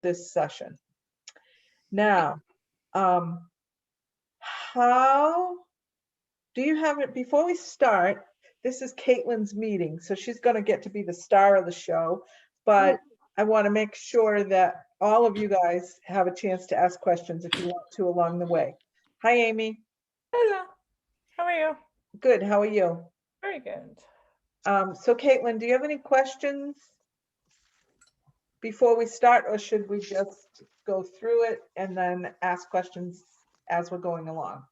this session. Now, how do you have it before we start? This is Caitlin's meeting, so she's going to get to be the star of the show, but I want to make sure that all of you guys have a chance to ask questions if you want to along the way. Hi, Amy. Hello. How are you? Good. How are you? Very good. So Caitlin, do you have any questions before we start, or should we just go through it and then ask questions as we're going along?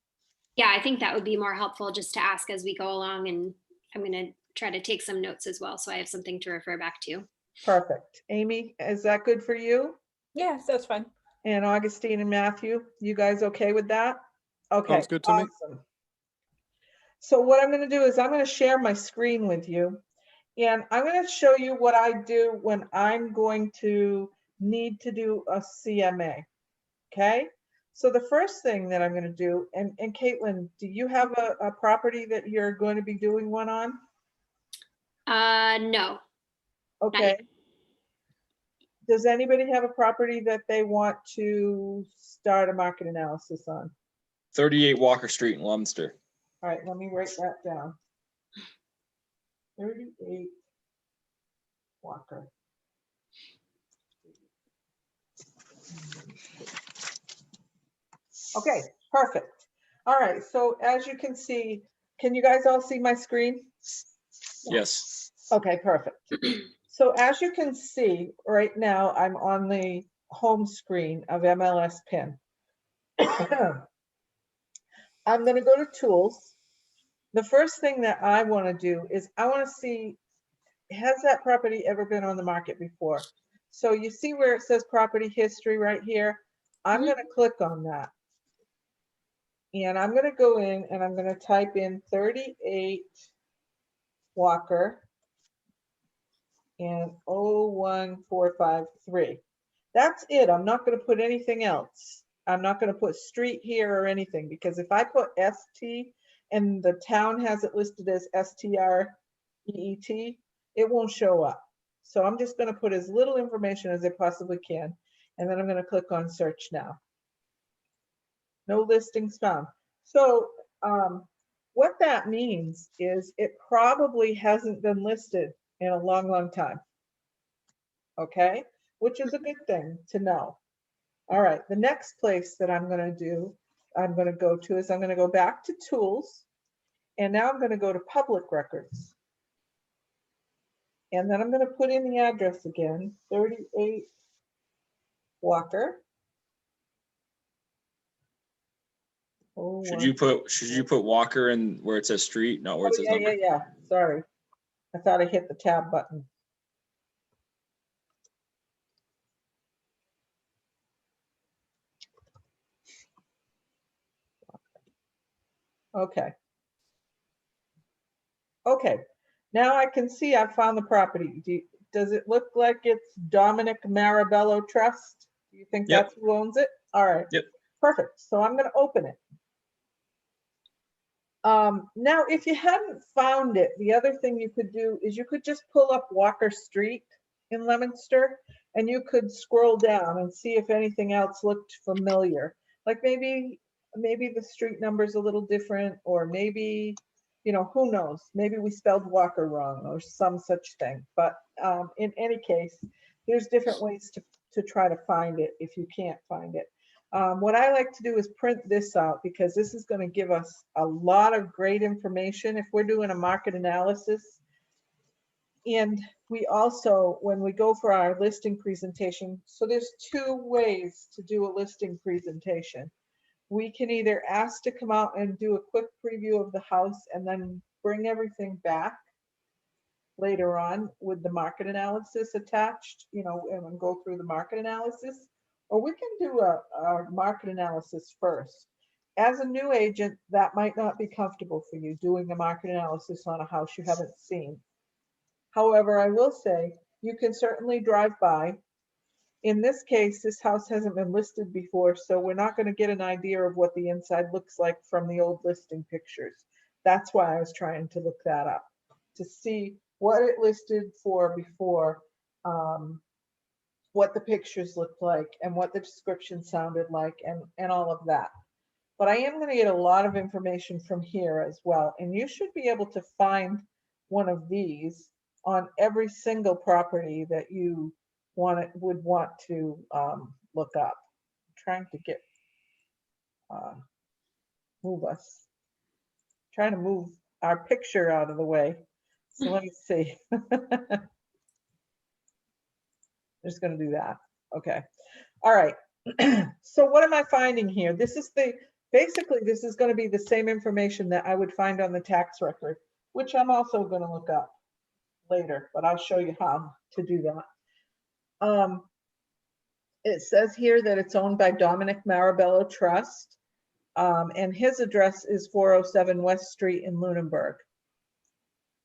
Yeah, I think that would be more helpful just to ask as we go along, and I'm going to try to take some notes as well so I have something to refer back to. Perfect. Amy, is that good for you? Yes, that's fine. And Augustine and Matthew, you guys okay with that? Okay. Sounds good to me. Awesome. So what I'm going to do is I'm going to share my screen with you, and I'm going to show you what I do when I'm going to need to do a CMA. Okay. So the first thing that I'm going to do, and Caitlin, do you have a property that you're going to be doing one on? No. Okay. Does anybody have a property that they want to start a market analysis on? 38 Walker Street in Leominster. All right, let me write that down. 38 Walker. Okay, perfect. All right, so as you can see, can you guys all see my screen? Yes. Okay, perfect. So as you can see right now, I'm on the home screen of MLS PIN. I'm going to go to tools. The first thing that I want to do is I want to see, has that property ever been on the market before? So you see where it says property history right here? I'm going to click on that. And I'm going to go in and I'm going to type in 38 Walker and 01453. That's it. I'm not going to put anything else. I'm not going to put street here or anything, because if I put ST and the town has it listed as STREET, it won't show up. So I'm just going to put as little information as I possibly can. And then I'm going to click on search now. No listings found. So what that means is it probably hasn't been listed in a long, long time. Okay, which is a good thing to know. All right, the next place that I'm going to go to is I'm going to go back to tools, and now I'm going to go to public records. And then I'm going to put in the address again, 38 Walker. Should you put Walker in where it says street, not where it says number? Yeah. Sorry, I thought I hit the tab button. Okay. Okay. Now I can see I found the property. Does it look like it's Dominic Marabello Trust? Do you think that's who owns it? All right. Yep. Perfect. So I'm going to open it. Now, if you hadn't found it, the other thing you could do is you could just pull up Walker Street in Leominster, and you could scroll down and see if anything else looked familiar. Like maybe the street number is a little different, or maybe, you know, who knows? Maybe we spelled Walker wrong or some such thing. But in any case, there's different ways to try to find it if you can't find it. What I like to do is print this out, because this is going to give us a lot of great information if we're doing a market analysis. And we also, when we go for our listing presentation, so there's two ways to do a listing presentation. We can either ask to come out and do a quick preview of the house and then bring everything back later on with the market analysis attached, you know, and go through the market analysis. Or we can do a market analysis first. As a new agent, that might not be comfortable for you, doing a market analysis on a house you haven't seen. However, I will say you can certainly drive by. In this case, this house hasn't been listed before, so we're not going to get an idea of what the inside looks like from the old listing pictures. That's why I was trying to look that up, to see what it listed for before what the pictures looked like and what the description sounded like and all of that. But I am going to get a lot of information from here as well. And you should be able to find one of these on every single property that you would want to look up. I'm trying to get, trying to move our picture out of the way. So let me see. Just going to do that. Okay. All right. So what am I finding here? This is basically this is going to be the same information that I would find on the tax record, which I'm also going to look up later, but I'll show you how to do that. It says here that it's owned by Dominic Marabello Trust, and his address is 407 West Street in Lunenburg.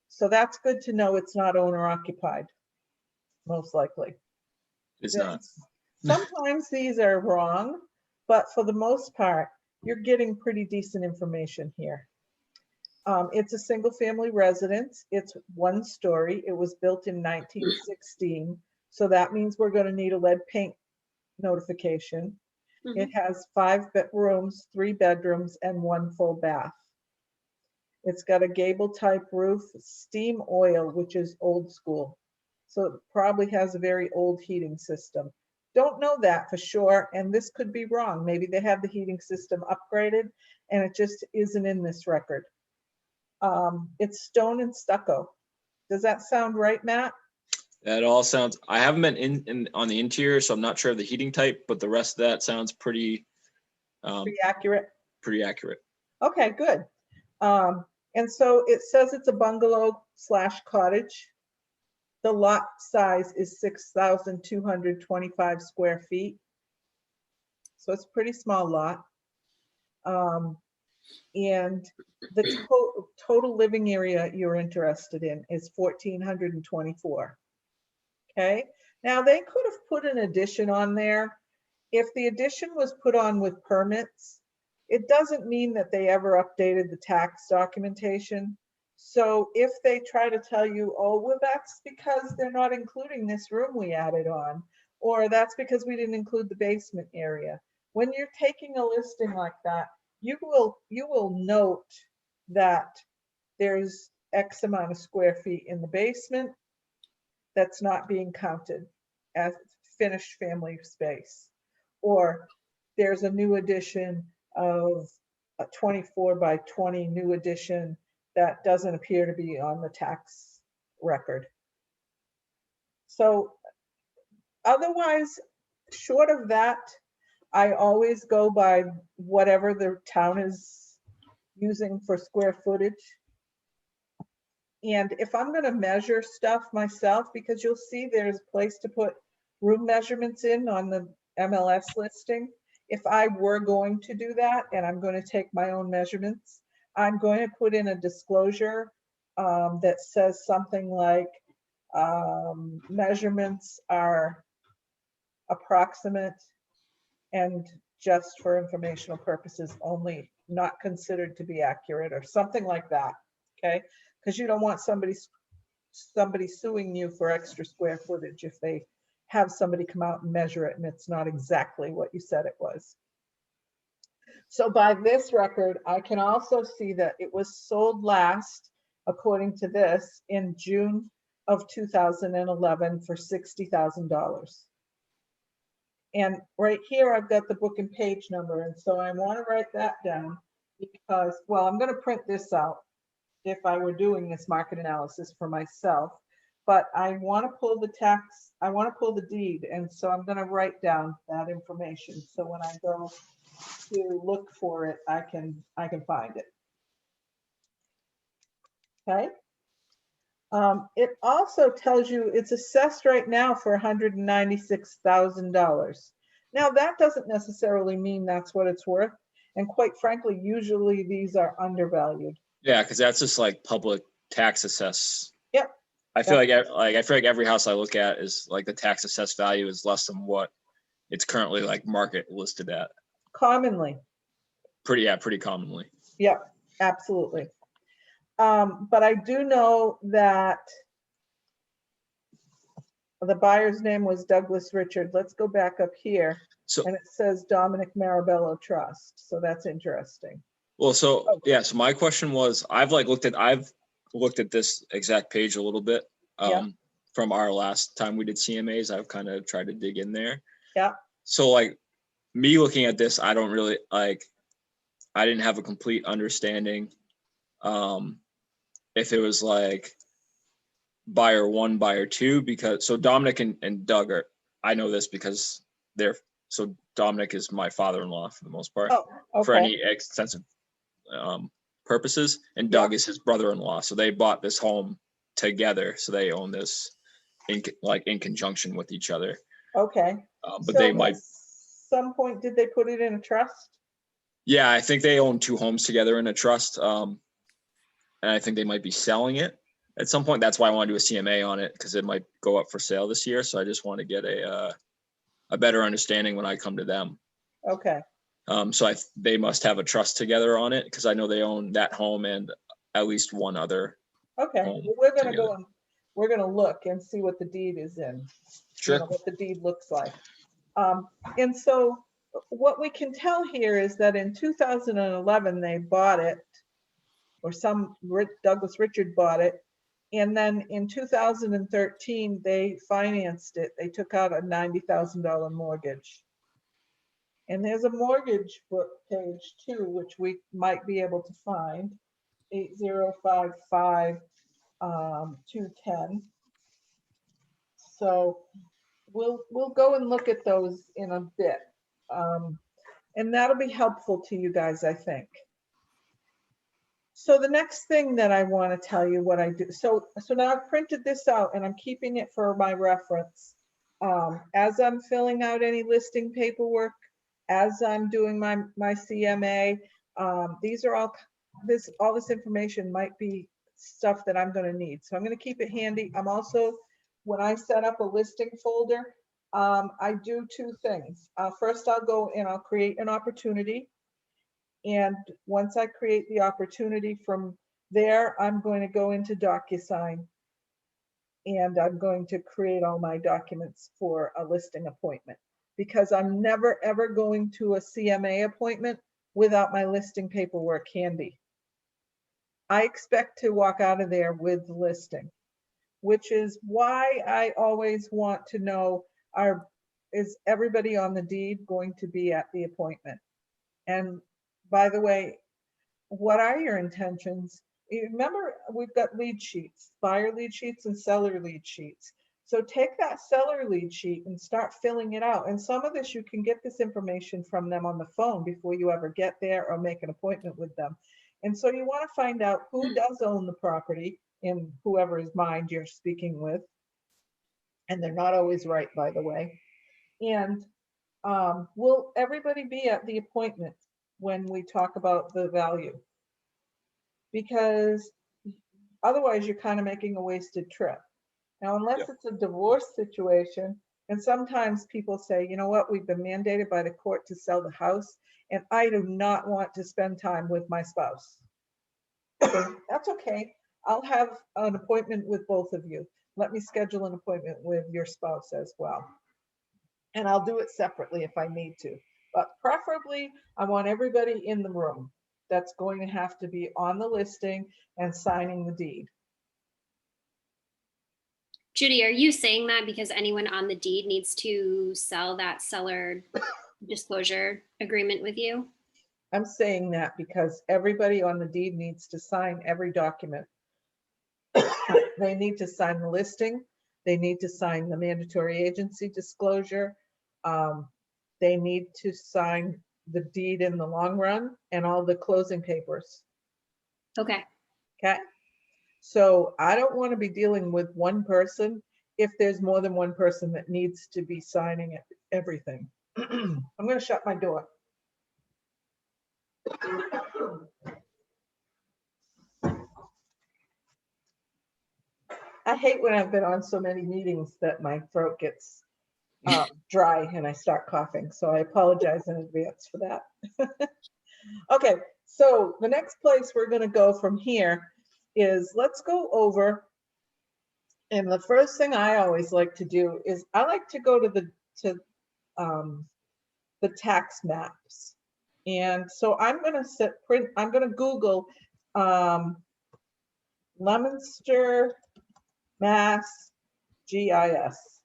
So that's good to know. It's not owner occupied, most likely. It's not. Sometimes these are wrong, but for the most part, you're getting pretty decent information here. It's a single family residence. It's 1 story. It was built in 1916. So that means we're going to need a lead paint notification. It has 5 bedrooms, 3 bedrooms, and 1 full bath. It's got a gable type roof, steam oil, which is old school. So it probably has a very old heating system. Don't know that for sure, and this could be wrong. Maybe they have the heating system upgraded and it just isn't in this record. It's stone and stucco. Does that sound right, Matt? That all sounds, I haven't been in on the interior, so I'm not sure of the heating type, but the rest of that sounds pretty Accurate. pretty accurate. Okay, good. And so it says it's a bungalow / cottage. The lot size is 6,225 square feet. So it's a pretty small lot. And the total living area you're interested in is 1,424. Okay. Now they could have put an addition on there. If the addition was put on with permits, it doesn't mean that they ever updated the tax documentation. So if they try to tell you, oh, well, that's because they're not including this room we added on, or that's because we didn't include the basement area. When you're taking a listing like that, you will note that there's X amount of square feet in the basement that's not being counted as finished family space. Or there's a new addition of a 24 by 20 new addition that doesn't appear to be on the tax record. So otherwise, short of that, I always go by whatever the town is using for square footage. And if I'm going to measure stuff myself, because you'll see there's a place to put room measurements in on the MLS listing. If I were going to do that and I'm going to take my own measurements, I'm going to put in a disclosure that says something like measurements are approximate and just for informational purposes only, not considered to be accurate, or something like that. Okay, because you don't want somebody suing you for extra square footage if they have somebody come out and measure it and it's not exactly what you said it was. So by this record, I can also see that it was sold last, according to this, in June of 2011 for $60,000. And right here, I've got the book and page number. And so I want to write that down because, well, I'm going to print this out if I were doing this market analysis for myself. But I want to pull the tax, I want to pull the deed. And so I'm going to write down that information. So when I go to look for it, I can find it. Okay. It also tells you it's assessed right now for $196,000. Now that doesn't necessarily mean that's what it's worth. And quite frankly, usually these are undervalued. Yeah, because that's just like public tax assess. Yep. I feel like every house I look at is like the tax assessed value is less than what it's currently like market listed at. Commonly. Pretty commonly. Yep, absolutely. But I do know that The buyer's name was Douglas Richard. Let's go back up here. So, And it says Dominic Marabello Trust. So that's interesting. well, so yeah, so my question was, I've looked at this exact page a little bit. Yeah. From our last time we did CMAs, I've kind of tried to dig in there. Yeah. So me looking at this, I don't really I didn't have a complete understanding. If it was buyer 1, buyer 2, because so Dominic and Doug I know this because so Dominic is my father-in-law for the most part, Oh, okay. for any extensive purposes, and Doug is his brother-in-law. So they bought this home together. So they own this in conjunction with each other. Okay. But So they might. at some point, did they put it in a trust? Yeah, I think they own 2 homes together in a trust. And I think they might be selling it at some point. That's why I want to do a CMA on it, because it might go up for sale this year. So I just want to get a better understanding when I come to them. Okay. So they must have a trust together on it, because I know they own that home and at least one other. Okay. home Well, we're gonna together. go and we're gonna look and see what the deed is in. Sure. What the deed looks like. And so what we can tell here is that in 2011, they bought it, or Douglas Richard bought it. And then in 2013, they financed it. They took out a $90,000 mortgage. And there's a mortgage book page too, which we might be able to find, 8055 210. So we'll go and look at those in a bit. And that'll be helpful to you guys, I think. So the next thing that I want to tell you what I do. So now I've printed this out and I'm keeping it for my reference. As I'm filling out any listing paperwork, as I'm doing my CMA, these are all this information might be stuff that I'm going to need. So I'm going to keep it handy. I'm also, when I set up a listing folder, I do 2 things. First, I'll go and I'll create an opportunity. And once I create the opportunity from there, I'm going to go into DocuSign and I'm going to create all my documents for a listing appointment, because I'm never, ever going to a CMA appointment without my listing paperwork handy. I expect to walk out of there with the listing, which is why I always want to know, is everybody on the deed going to be at the appointment? And by the way, what are your intentions? Remember, we've got lead sheets, buyer lead sheets and seller lead sheets. So take that seller lead sheet and start filling it out. And some of this, you can get this information from them on the phone before you ever get there or make an appointment with them. And so you want to find out who does own the property in whoever's mind you're speaking with. And they're not always right, by the way. And will everybody be at the appointment when we talk about the value? Because otherwise you're kind of making a wasted trip. Now, unless it's a divorce situation, and sometimes people say, you know what, we've been mandated by the court to sell the house, and I do not want to spend time with my spouse. That's okay. I'll have an appointment with both of you. Let me schedule an appointment with your spouse as well. And I'll do it separately if I need to. But preferably, I want everybody in the room that's going to have to be on the listing and signing the deed. Judy, are you saying that because anyone on the deed needs to sell that seller disclosure agreement with you? I'm saying that because everybody on the deed needs to sign every document. They need to sign the listing. They need to sign the mandatory agency disclosure. They need to sign the deed in the long run and all the closing papers. Okay. Okay. So I don't want to be dealing with one person if there's more than one person that needs to be signing everything. I'm going to shut my door. I hate when I've been on so many meetings that my throat gets dry and I start coughing. So I apologize in advance for that. Okay, so the next place we're going to go from here is, let's go over And the first thing I always like to do is I like to go to the tax maps. And so I'm going to I'm going to Google Leominster, Mass, GIS.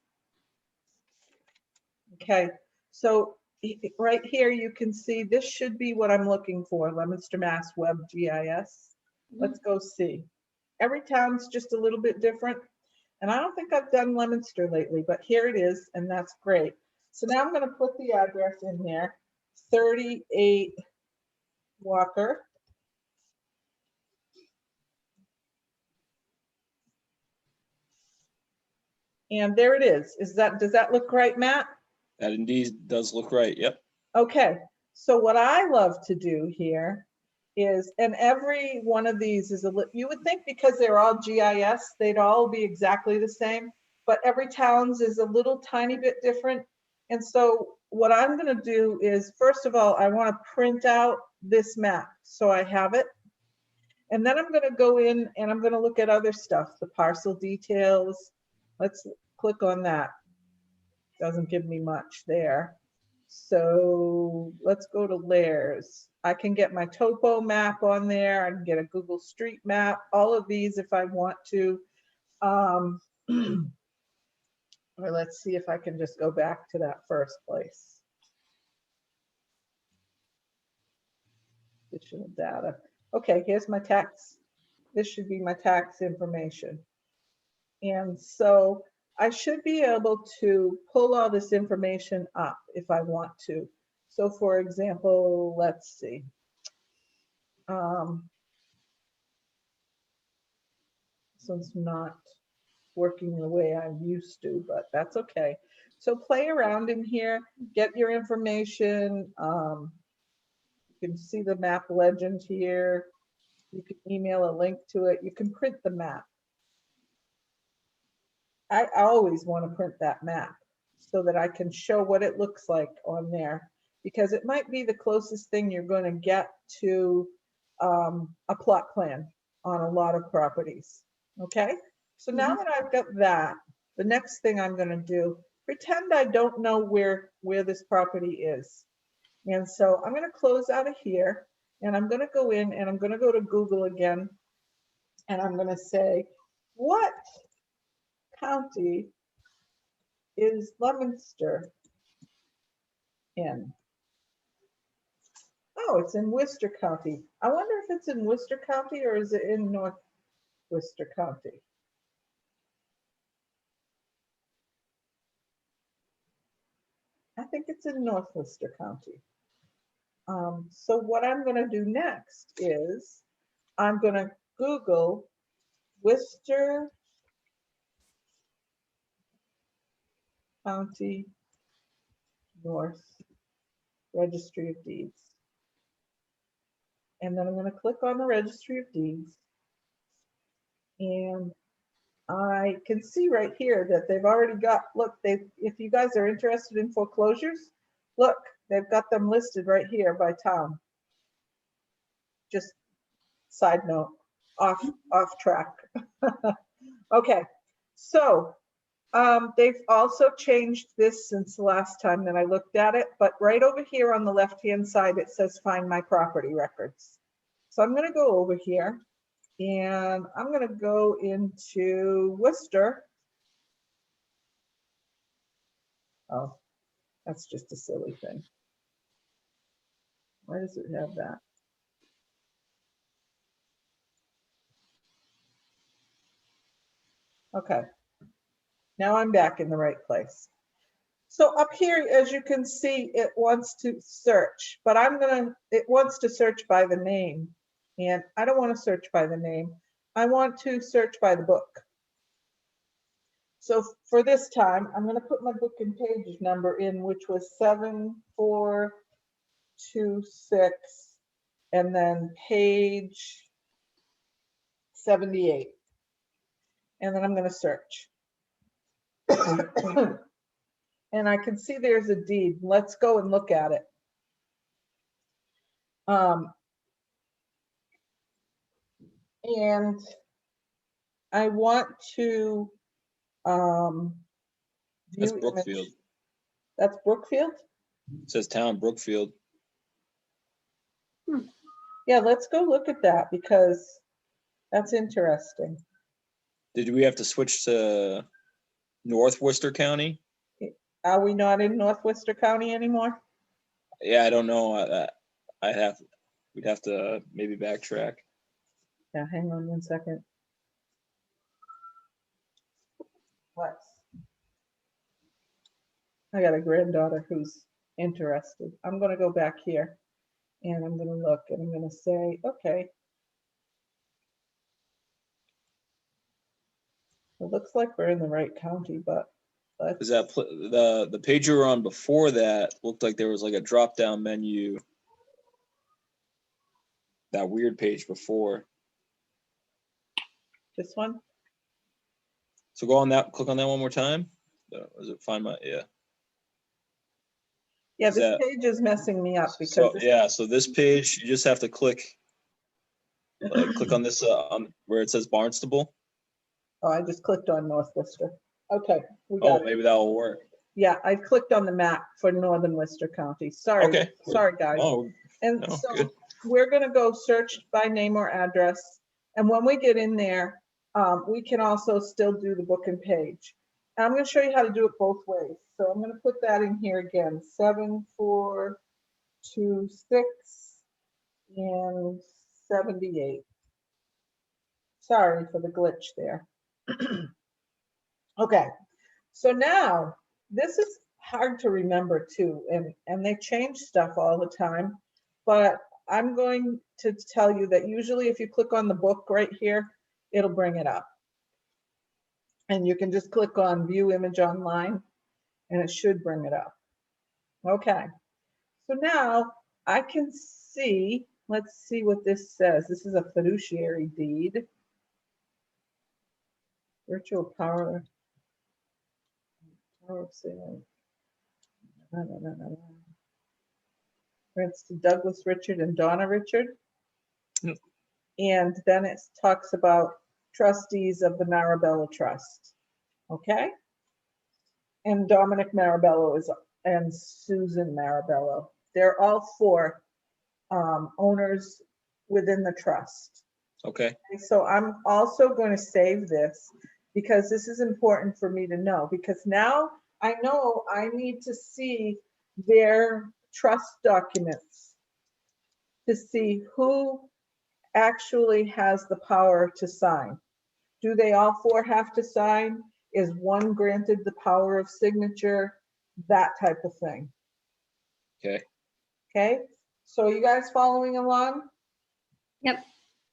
Okay, so right here you can see this should be what I'm looking for, Leominster, Mass Web GIS. Let's go see. Every town's just a little bit different. And I don't think I've done Leominster lately, but here it is, and that's great. So now I'm going to put the address in there, 38 Walker. And there it is. Does that look right, Matt? That indeed does look right. Yep. Okay, so what I love to do here is, and every one of these is you would think because they're all GIS, they'd all be exactly the same, but every town's is a little tiny bit different. And so what I'm going to do is, first of all, I want to print out this map so I have it. And then I'm going to go in and I'm going to look at other stuff, the parcel details. Let's click on that. Doesn't give me much there. So let's go to layers. I can get my topo map on there. I can get a Google Street Map, all of these if I want to. Or let's see if I can just go back to that first place. Additional data. Okay, here's my tax. This should be my tax information. And so I should be able to pull all this information up if I want to. So for example, let's see. This one's not working the way I'm used to, but that's okay. So play around in here, get your information. You can see the map legend here. You can email a link to it. You can print the map. I always want to print that map so that I can show what it looks like on there, because it might be the closest thing you're going to get to a plot plan on a lot of properties. Okay, so now that I've got that, the next thing I'm going to do, pretend I don't know where this property is. And so I'm going to close out of here and I'm going to go in and I'm going to go to Google again. And I'm going to say, what county is Leominster in? Oh, it's in Worcester County. I wonder if it's in Worcester County or is it in North Worcester County? I think it's in North Worcester County. So what I'm going to do next is I'm going to Google Worcester County North Registry of Deeds. And then I'm going to click on the Registry of Deeds. And I can see right here that they've already got, look, if you guys are interested in foreclosures, look, they've got them listed right here by town. Just side note, off track. Okay, so they've also changed this since the last time that I looked at it, but right over here on the left-hand side, it says find my property records. So I'm going to go over here and I'm going to go into Worcester. Oh, that's just a silly thing. Why does it have that? Okay, now I'm back in the right place. So up here, as you can see, it wants to search, but it wants to search by the name. And I don't want to search by the name. I want to search by the book. So for this time, I'm going to put my book and page number in, which was 7426, and then page 78. And then I'm going to search. And I can see there's a deed. Let's go and look at it. And I want to That's view image. Brookfield. That's Brookfield? It says town Brookfield. Yeah, let's go look at that because that's interesting. Did we have to switch to North Worcester County? Are we not in North Worcester County anymore? Yeah, I don't know. We'd have to maybe backtrack. Yeah, hang on 1 second. What? I got a granddaughter who's interested. I'm gonna go back here and I'm gonna look and I'm gonna say, okay. It looks like we're in the right county, but Is let's, that the page you were on before that looked like there was like a drop down menu? That weird page before. this one? So go on that, click on that one more time. Was it find my, yeah. Yeah, Is this that- page is messing me up because So, this- yeah, so this page, you just have to click on this, on where it says Barnstable. Oh, I just clicked on North Worcester. Okay, we Oh, got it. maybe that will work. Yeah, I clicked on the map for Northern Worcester County. Sorry, Okay. sorry, guys. Oh, And no, so good. we're gonna go search by name or address. And when we get in there, we can also still do the book and page. And I'm gonna show you how to do it both ways. So I'm gonna put that in here again, 7426 and 78. Sorry for the glitch there. Okay, so now this is hard to remember too, and they change stuff all the time. But I'm going to tell you that usually if you click on the book right here, it'll bring it up. And you can just click on view image online and it should bring it up. Okay, so now I can see, let's see what this says. This is a fiduciary deed. Virtual power of sale. Grants to Douglas Richard and Donna Richard. Yep. And then it talks about trustees of the Marabella Trust. Okay? And Dominic Marabello and Susan Marabello. They're all four owners within the trust. Okay, Okay, so I'm also going to save this because this is important for me to know, because now I know I need to see their trust documents to see who actually has the power to sign. Do they all four have to sign? Is one granted the power of signature? That type of thing. okay. Okay, so you guys following along? Yep.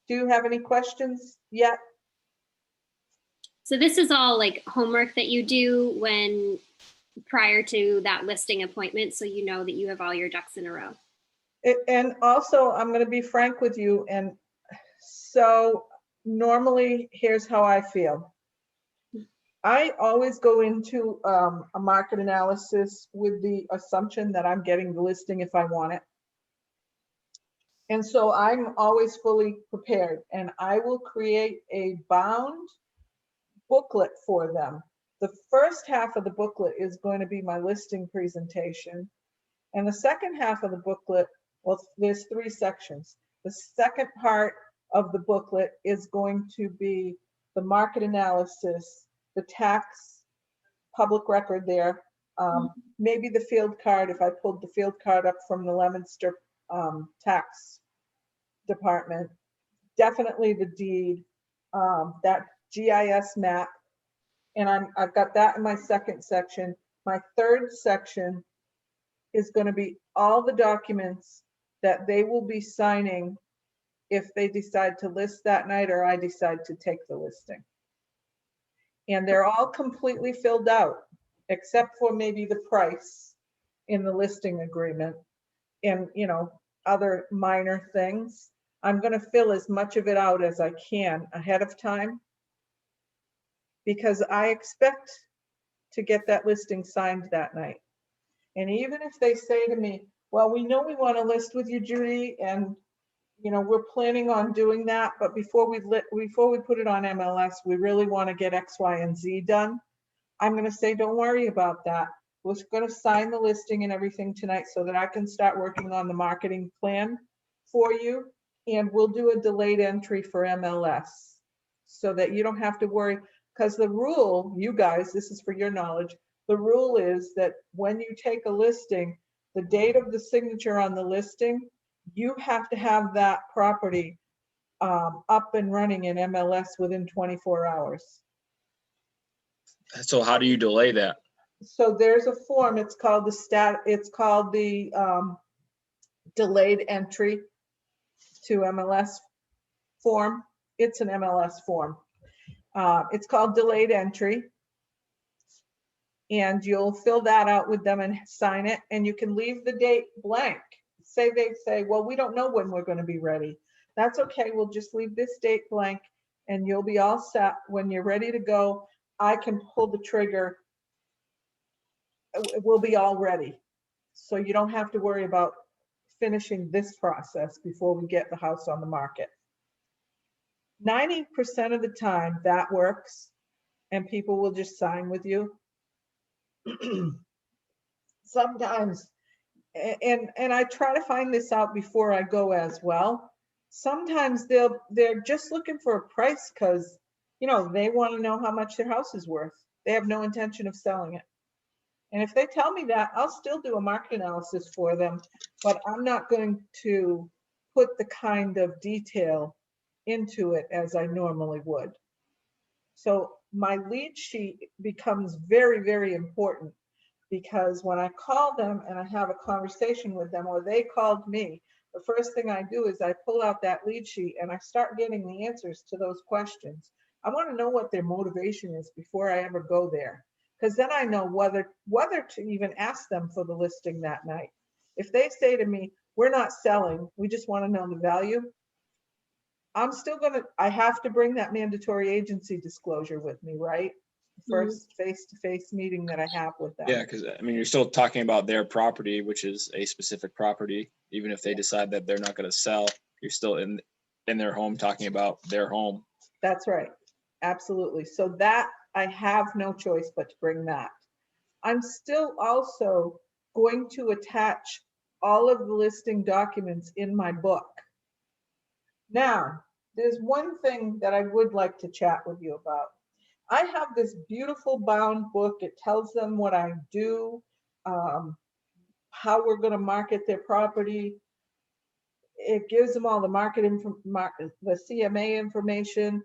Do you have any questions yet? So this is all like homework that you do when prior to that listing appointment, so you know that you have all your ducks in a row. And also, I'm going to be frank with you. And so normally, here's how I feel. I always go into a market analysis with the assumption that I'm getting the listing if I want it. And so I'm always fully prepared, and I will create a bound booklet for them. The first half of the booklet is going to be my listing presentation. And the second half of the booklet, well, there's 3 sections. The second part of the booklet is going to be the market analysis, the tax, public record there, maybe the field card, if I pulled the field card up from the Leominster tax department, definitely the deed, that GIS map, and I've got that in my second section. My third section is going to be all the documents that they will be signing if they decide to list that night or I decide to take the listing. And they're all completely filled out, except for maybe the price in the listing agreement and, you know, other minor things. I'm going to fill as much of it out as I can ahead of time, because I expect to get that listing signed that night. And even if they say to me, well, we know we want to list with you, Judy, and you know, we're planning on doing that, but before we put it on MLS, we really want to get X, Y, and Z done. I'm gonna say, don't worry about that. We're gonna sign the listing and everything tonight so that I can start working on the marketing plan for you. And we'll do a delayed entry for MLS so that you don't have to worry. Because the rule, you guys, this is for your knowledge, the rule is that when you take a listing, the date of the signature on the listing, you have to have that property up and running in MLS within 24 hours. So how do you delay that? So there's a form, it's called the delayed entry to MLS form. It's an MLS form. It's called delayed entry. And you'll fill that out with them and sign it, and you can leave the date blank. Say they say, well, we don't know when we're going to be ready. That's okay, we'll just leave this date blank and you'll be all set. When you're ready to go, I can pull the trigger. We'll be all ready. So you don't have to worry about finishing this process before we get the house on the market. 90% of the time that works and people will just sign with you. Sometimes, and I try to find this out before I go as well. Sometimes they're just looking for a price because, you know, they want to know how much their house is worth. They have no intention of selling it. And if they tell me that, I'll still do a market analysis for them, but I'm not going to put the kind of detail into it as I normally would. So my lead sheet becomes very, very important, because when I call them and I have a conversation with them, or they called me, the first thing I do is I pull out that lead sheet and I start getting the answers to those questions. I want to know what their motivation is before I ever go there, because then I know whether to even ask them for the listing that night. If they say to me, we're not selling, we just want to know the value, I'm still I have to bring that mandatory agency disclosure with me, right? First face-to-face meeting that I have with them. Yeah, because I mean, you're still talking about their property, which is a specific property. Even if they decide that they're not going to sell, you're still in their home talking about their home. That's right. Absolutely. So that I have no choice but to bring that. I'm still also going to attach all of the listing documents in my book. Now, there's one thing that I would like to chat with you about. I have this beautiful bound book. It tells them what I do, how we're going to market their property. It gives them all the the CMA information,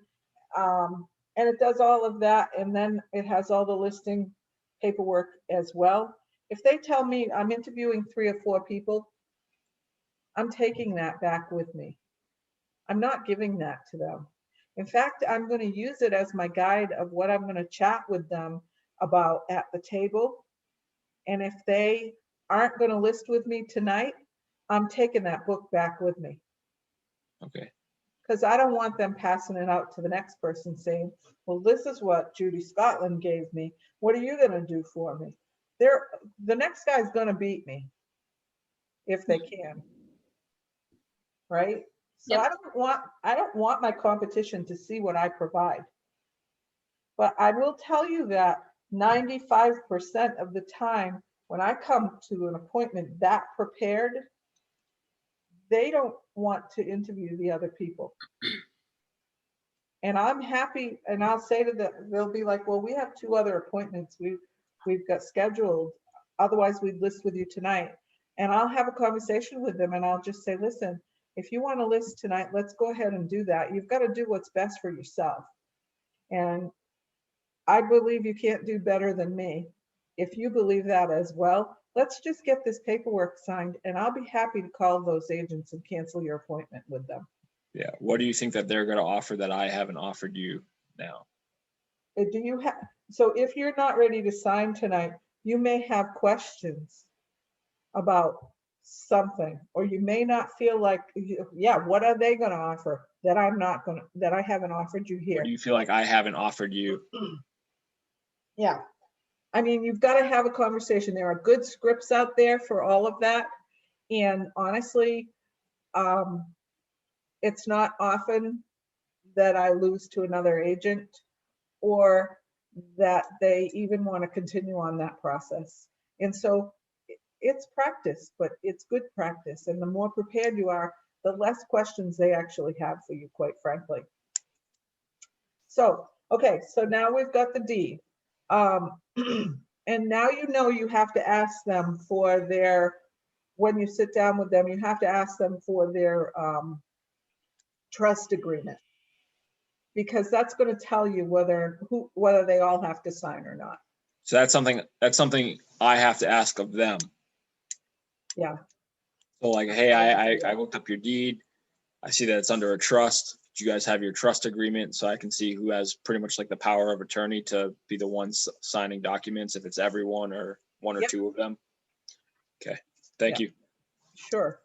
and it does all of that. And then it has all the listing paperwork as well. If they tell me I'm interviewing 3 or 4 people, I'm taking that back with me. I'm not giving that to them. In fact, I'm going to use it as my guide of what I'm going to chat with them about at the table. And if they aren't going to list with me tonight, I'm taking that book back with me. Okay. Because I don't want them passing it out to the next person saying, well, this is what Judy Scotland gave me. What are you going to do for me? The next guy's going to beat me if they can. Right? So Yep. I don't want my competition to see what I provide. But I will tell you that 95% of the time when I come to an appointment that prepared, they don't want to interview the other people. And I'm happy, and I'll say to them, they'll be like, well, we have 2 other appointments we've got scheduled. Otherwise, we'd list with you tonight. And I'll have a conversation with them and I'll just say, listen, if you want to list tonight, let's go ahead and do that. You've got to do what's best for yourself. And I believe you can't do better than me. If you believe that as well, let's just get this paperwork signed and I'll be happy to call those agents and cancel your appointment with them. Yeah. What do you think that they're going to offer that I haven't offered you now? Do you have, so if you're not ready to sign tonight, you may have questions about something, or you may not feel like, yeah, what are they going to offer that I haven't offered you here? Or do you feel like I haven't offered you? Yeah. I mean, you've got to have a conversation. There are good scripts out there for all of that. And honestly, it's not often that I lose to another agent, or that they even want to continue on that process. And so it's practice, but it's good practice. And the more prepared you are, the less questions they actually have for you, quite frankly. So, okay, so now we've got the deed. And now you know you have to ask them for their, when you sit down with them, you have to ask them for their trust agreement. Because that's going to tell you whether they all have to sign or not. So that's something I have to ask of them. Yeah. So like, hey, I looked up your deed. I see that it's under a trust. Do you guys have your trust agreement? So I can see who has pretty much like the power of attorney to be the ones signing documents, if it's everyone or one or Yep. two of them. Okay, thank you. Sure.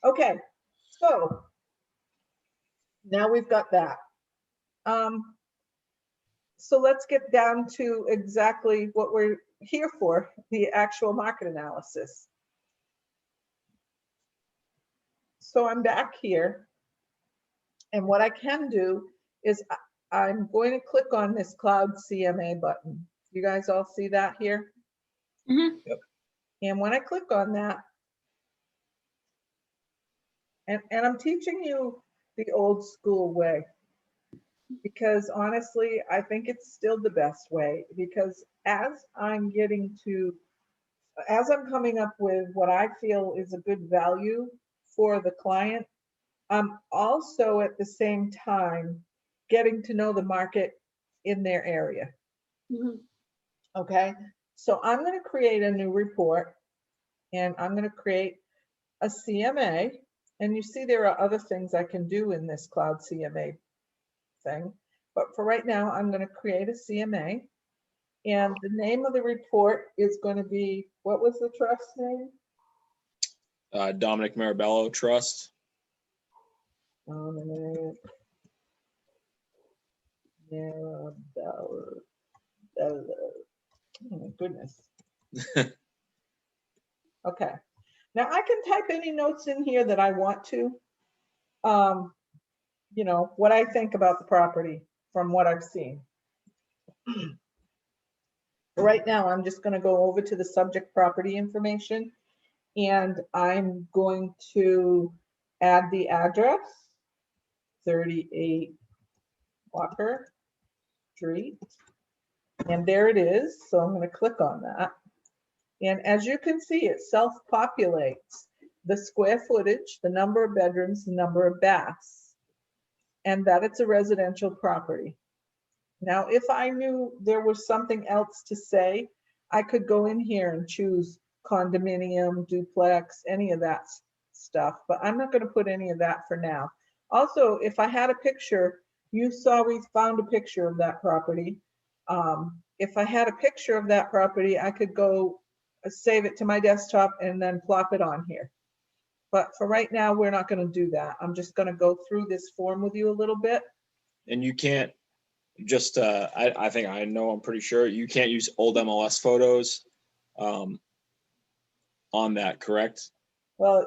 Okay, so now we've got that. So let's get down to exactly what we're here for, the actual market analysis. So I'm back here. And what I can do is I'm going to click on this Cloud CMA button. You guys all see that here? Mhm. Yep. And when I click on that, and I'm teaching you the old school way, because honestly, I think it's still the best way, because as I'm coming up with what I feel is a good value for the client, I'm also at the same time getting to know the market in their area. Mhm. Okay, so I'm going to create a new report, and I'm going to create a CMA. And you see there are other things I can do in this Cloud CMA thing. But for right now, I'm going to create a CMA. And the name of the report is going to be, what was the trust name? Dominic Marabello Trust. Dominic Marabello. Oh my goodness. Okay. Now I can type any notes in here that I want to. You know, what I think about the property from what I've seen. Right now, I'm just going to go over to the subject property information, and I'm going to add the address, 38 Walker Street. And there it is. So I'm going to click on that. And as you can see, it self-populates the square footage, the number of bedrooms, the number of baths, and that it's a residential property. Now, if I knew there was something else to say, I could go in here and choose condominium, duplex, any of that stuff, but I'm not going to put any of that for now. Also, if I had a picture, you saw we found a picture of that property. If I had a picture of that property, I could go save it to my desktop and then plop it on here. But for right now, we're not going to do that. I'm just going to go through this form with you a little bit. And you can't just, I think I know, I'm pretty sure you can't use old MLS photos on that, correct? Well,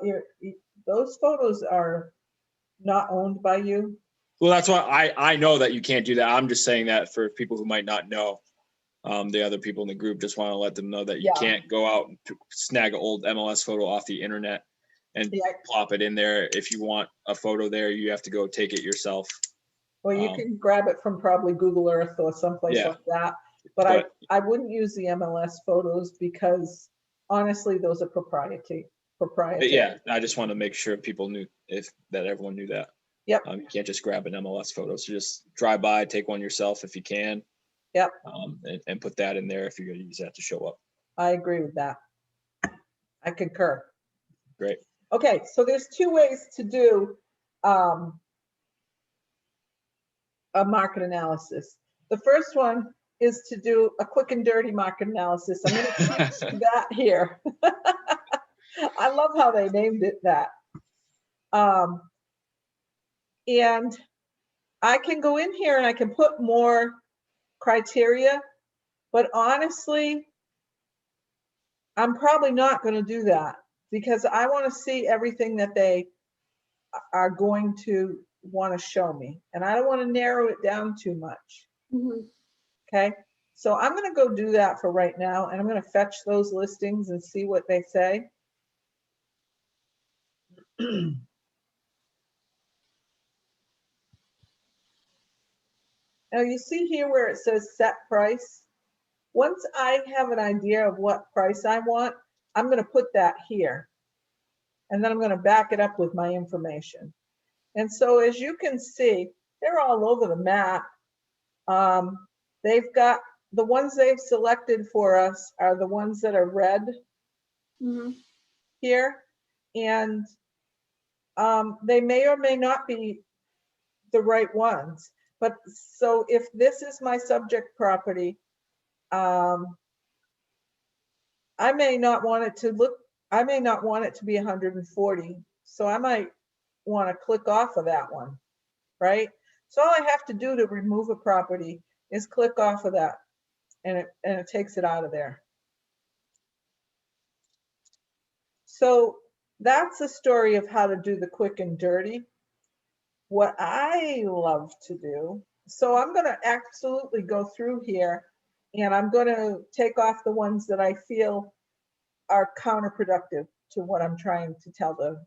those photos are not owned by you. Well, that's why I know that you can't do that. I'm just saying that for people who might not know. The other people in the group, just want to let them know that you Yeah. can't go out and snag an old MLS photo off the internet and Yeah. plop it in there. If you want a photo there, you have to go take it yourself. Well, you can grab it from probably Google Earth or someplace Yeah. like that. But I wouldn't use the MLS photos because honestly, those are proprietary. But yeah, I just want to make sure people knew that everyone knew that. Yep. You can't just grab an MLS photo. So just drive by, take one yourself if you can. Yep. And put that in there if you're going to use that to show up. I agree with that. I concur. Great. Okay, so there's two ways to do a market analysis. The first one is to do a quick and dirty market analysis. I'm going to teach you that here. I love how they named it that. And I can go in here and I can put more criteria, but honestly, I'm probably not going to do that because I want to see everything that they are going to want to show me. And I don't want to narrow it down too much. Mhm. Okay, so I'm gonna go do that for right now, and I'm gonna fetch those listings and see what they say. Now you see here where it says set price. Once I have an idea of what price I want, I'm gonna put that here. And then I'm gonna back it up with my information. And so as you can see, they're all over the map. They've got, the ones they've selected for us are the ones that are red Mhm. here. And they may or may not be the right ones. But so if this is my subject property, I may not want it to look, I may not want it to be 140. So I might want to click off of that one, right? So all I have to do to remove a property is click off of that, and it takes it out of there. So that's the story of how to do the quick and dirty. What I love to do, so I'm going to absolutely go through here, and I'm going to take off the ones that I feel are counterproductive to what I'm trying to tell the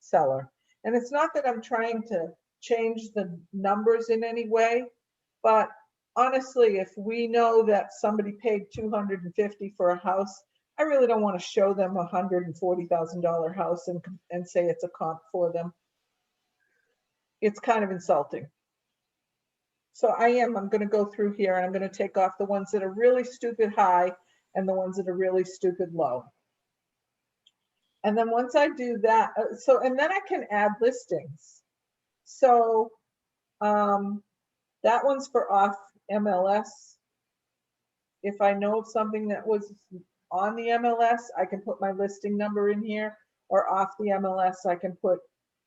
seller. And it's not that I'm trying to change the numbers in any way, but honestly, if we know that somebody paid $250 for a house, I really don't want to show them a $140,000 house and say it's a comp for them. It's kind of insulting. So I'm going to go through here, and I'm going to take off the ones that are really stupid high and the ones that are really stupid low. And then once I do that, and then I can add listings. So that one's for off MLS. If I know of something that was on the MLS, I can put my listing number in here, or off the MLS, I can put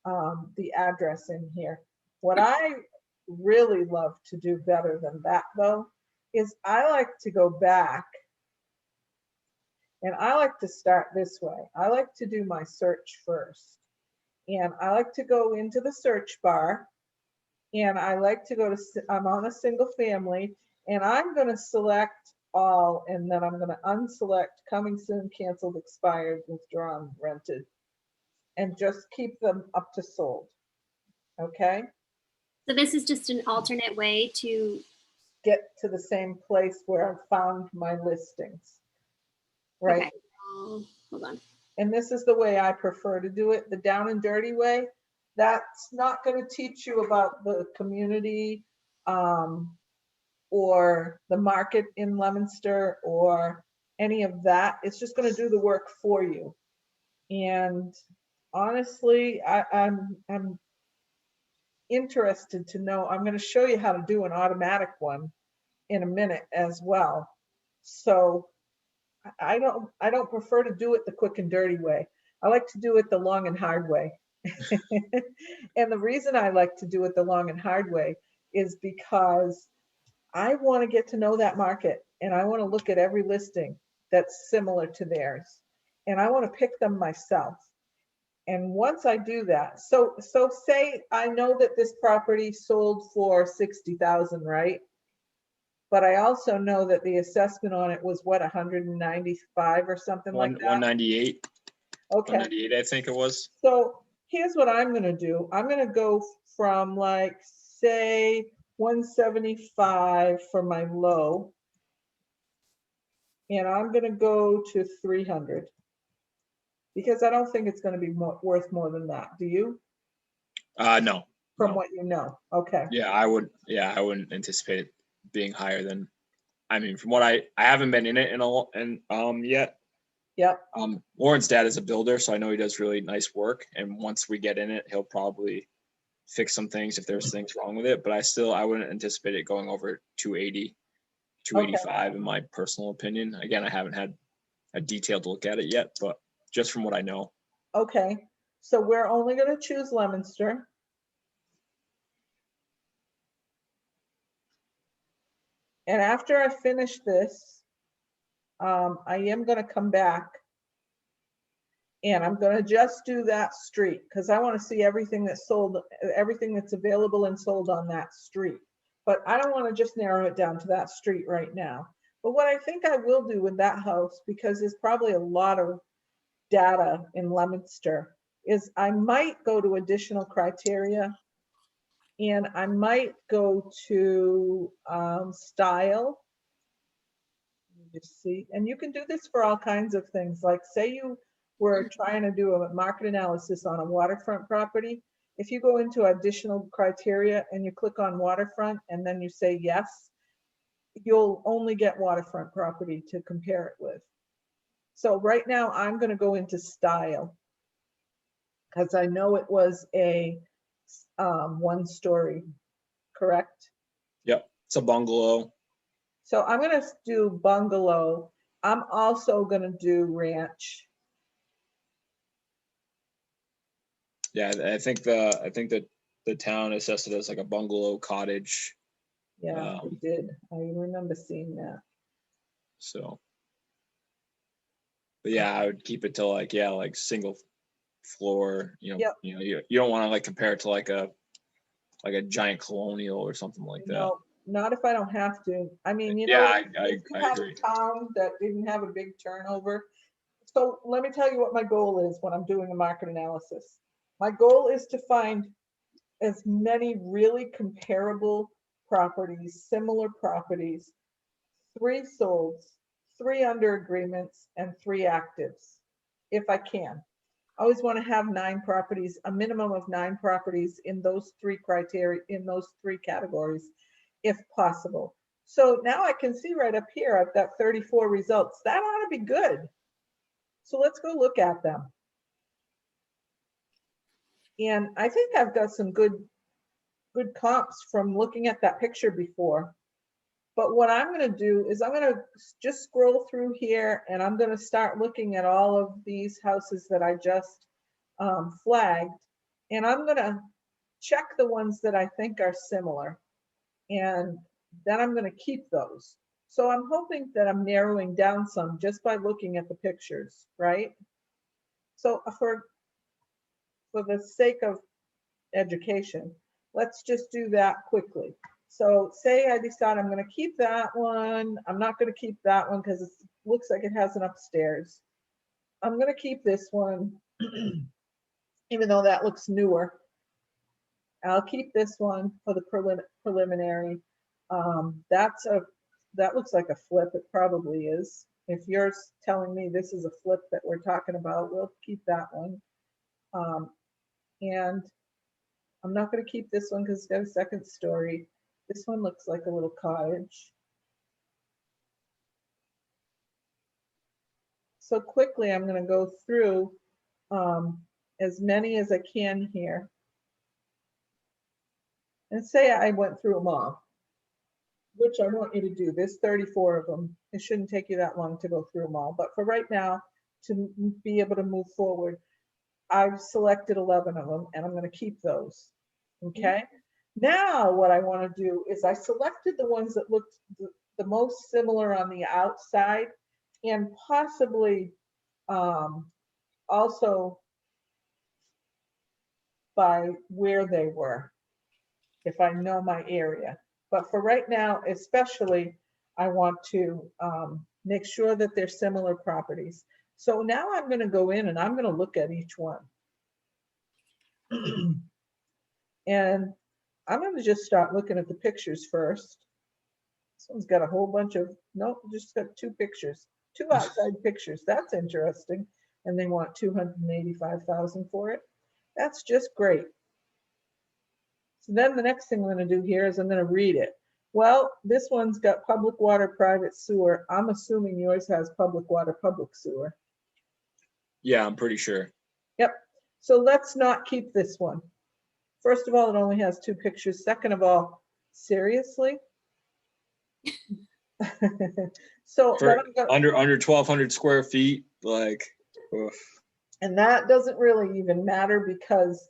the address in here. What I really love to do better than that, though, is I like to go back, and I like to start this way. I like to do my search first. And I like to go into the search bar, and I like to go to, I'm on a single family, and I'm going to select all, and then I'm going to unselect coming soon, canceled, expired, withdrawn, rented, and just keep them up to sold. Okay? So this is just an alternate way to Get to the same place where I found my listings. Right? Okay. Hold on. And this is the way I prefer to do it, the down and dirty way. That's not going to teach you about the community or the market in Leominster or any of that. It's just going to do the work for you. And honestly, I'm interested to know. I'm going to show you how to do an automatic one in a minute as well. So I don't prefer to do it the quick and dirty way. I like to do it the long and hard way. And the reason I like to do it the long and hard way is because I want to get to know that market, and I want to look at every listing that's similar to theirs, and I want to pick them myself. And once I do that, so say I know that this property sold for 60,000, right? But I also know that the assessment on it was what, 195 or something like that? 198. Okay. 198, I think it was. So here's what I'm going to do. I'm going to go from, like, say 175 for my low, and I'm going to go to 300 because I don't think it's going to be worth more than that. Do you? No. From no. what you know. Okay. Yeah, I wouldn't anticipate it being higher than, I mean, from what I haven't been in it yet. Yep. Lauren's dad is a builder, so I know he does really nice work. And once we get in it, he'll probably fix some things if there's things wrong with it. But I wouldn't anticipate it going over 280, 285 in my personal opinion. Again, I haven't had a detailed look at it yet, but just from what I know. Okay. So we're only going to choose Leominster. And after I finish this, I am going to come back, and I'm going to just do that street because I want to see everything that's sold, everything that's available and sold on that street. but I don't want to just narrow it down to that street right now. But what I think I will do with that house, because there's probably a lot of data in Leominster, is I might go to additional criteria, and I might go to style. Let me just see, and you can do this for all kinds of things. Like say you were trying to do a market analysis on a waterfront property. If you go into additional criteria and you click on waterfront and then you say yes, you'll only get waterfront property to compare it with. So right now I'm going to go into style because I know it was a 1-story, correct? Yep, it's a bungalow. So I'm going to do bungalow. I'm also going to do ranch. Yeah, I think that the town assessed it as like a bungalow cottage. Yeah, it did. I remember seeing that. So, but yeah, I would keep it to like, yeah, like single floor, Yep. you don't want to like compare it to like a giant colonial or something like that. No, not if I don't have to. I mean, you Yeah, know, I if you have agree. a town that didn't have a big turnover. So let me tell you what my goal is when I'm doing a market analysis. My goal is to find as many really comparable properties, similar properties, 3 solds, 3 under agreements, and 3 actives, if I can. I always want to have 9 properties, a minimum of 9 properties in those 3 criteria, in those 3 categories, if possible. So now I can see right up here, I've got 34 results. That ought to be good. So let's go look at them. And I think I've got some good comps from looking at that picture before. But what I'm going to do is I'm going to just scroll through here and I'm going to start looking at all of these houses that I just flagged. And I'm going to check the ones that I think are similar. And then I'm going to keep those. So I'm hoping that I'm narrowing down some just by looking at the pictures, right? So for the sake of education, let's just do that quickly. So say I decide I'm going to keep that one. I'm not going to keep that one because it looks like it has an upstairs. I'm going to keep this one, even though that looks newer. I'll keep this one for the preliminary. That looks like a flip. It probably is. If you're telling me this is a flip that we're talking about, we'll keep that one. And I'm not going to keep this one because it's got a second story. This one looks like a little cottage. So quickly, I'm going to go through as many as I can here. And say I went through them all, which I want you to do. There's 34 of them. It shouldn't take you that long to go through them all. But for right now, to be able to move forward, I've selected 11 of them and I'm going to keep those. Okay. Now what I want to do is I selected the ones that looked the most similar on the outside and possibly also by where they were, if I know my area. But for right now, especially, I want to make sure that they're similar properties. So now I'm going to go in and I'm going to look at each one. And I'm going to just start looking at the pictures first. This one's got a whole bunch of, nope, just got 2 pictures, 2 outside pictures. That's interesting. And they want $285,000 for it. That's just great. So then the next thing I'm going to do here is I'm going to read it. Well, this one's got public water, private sewer. I'm assuming yours has public water, public sewer. Yeah, I'm pretty sure. Yep. So let's not keep this one. First of all, it only has 2 pictures. Second of all, seriously? So For under 1,200 square feet, like, oof. And that doesn't really even matter because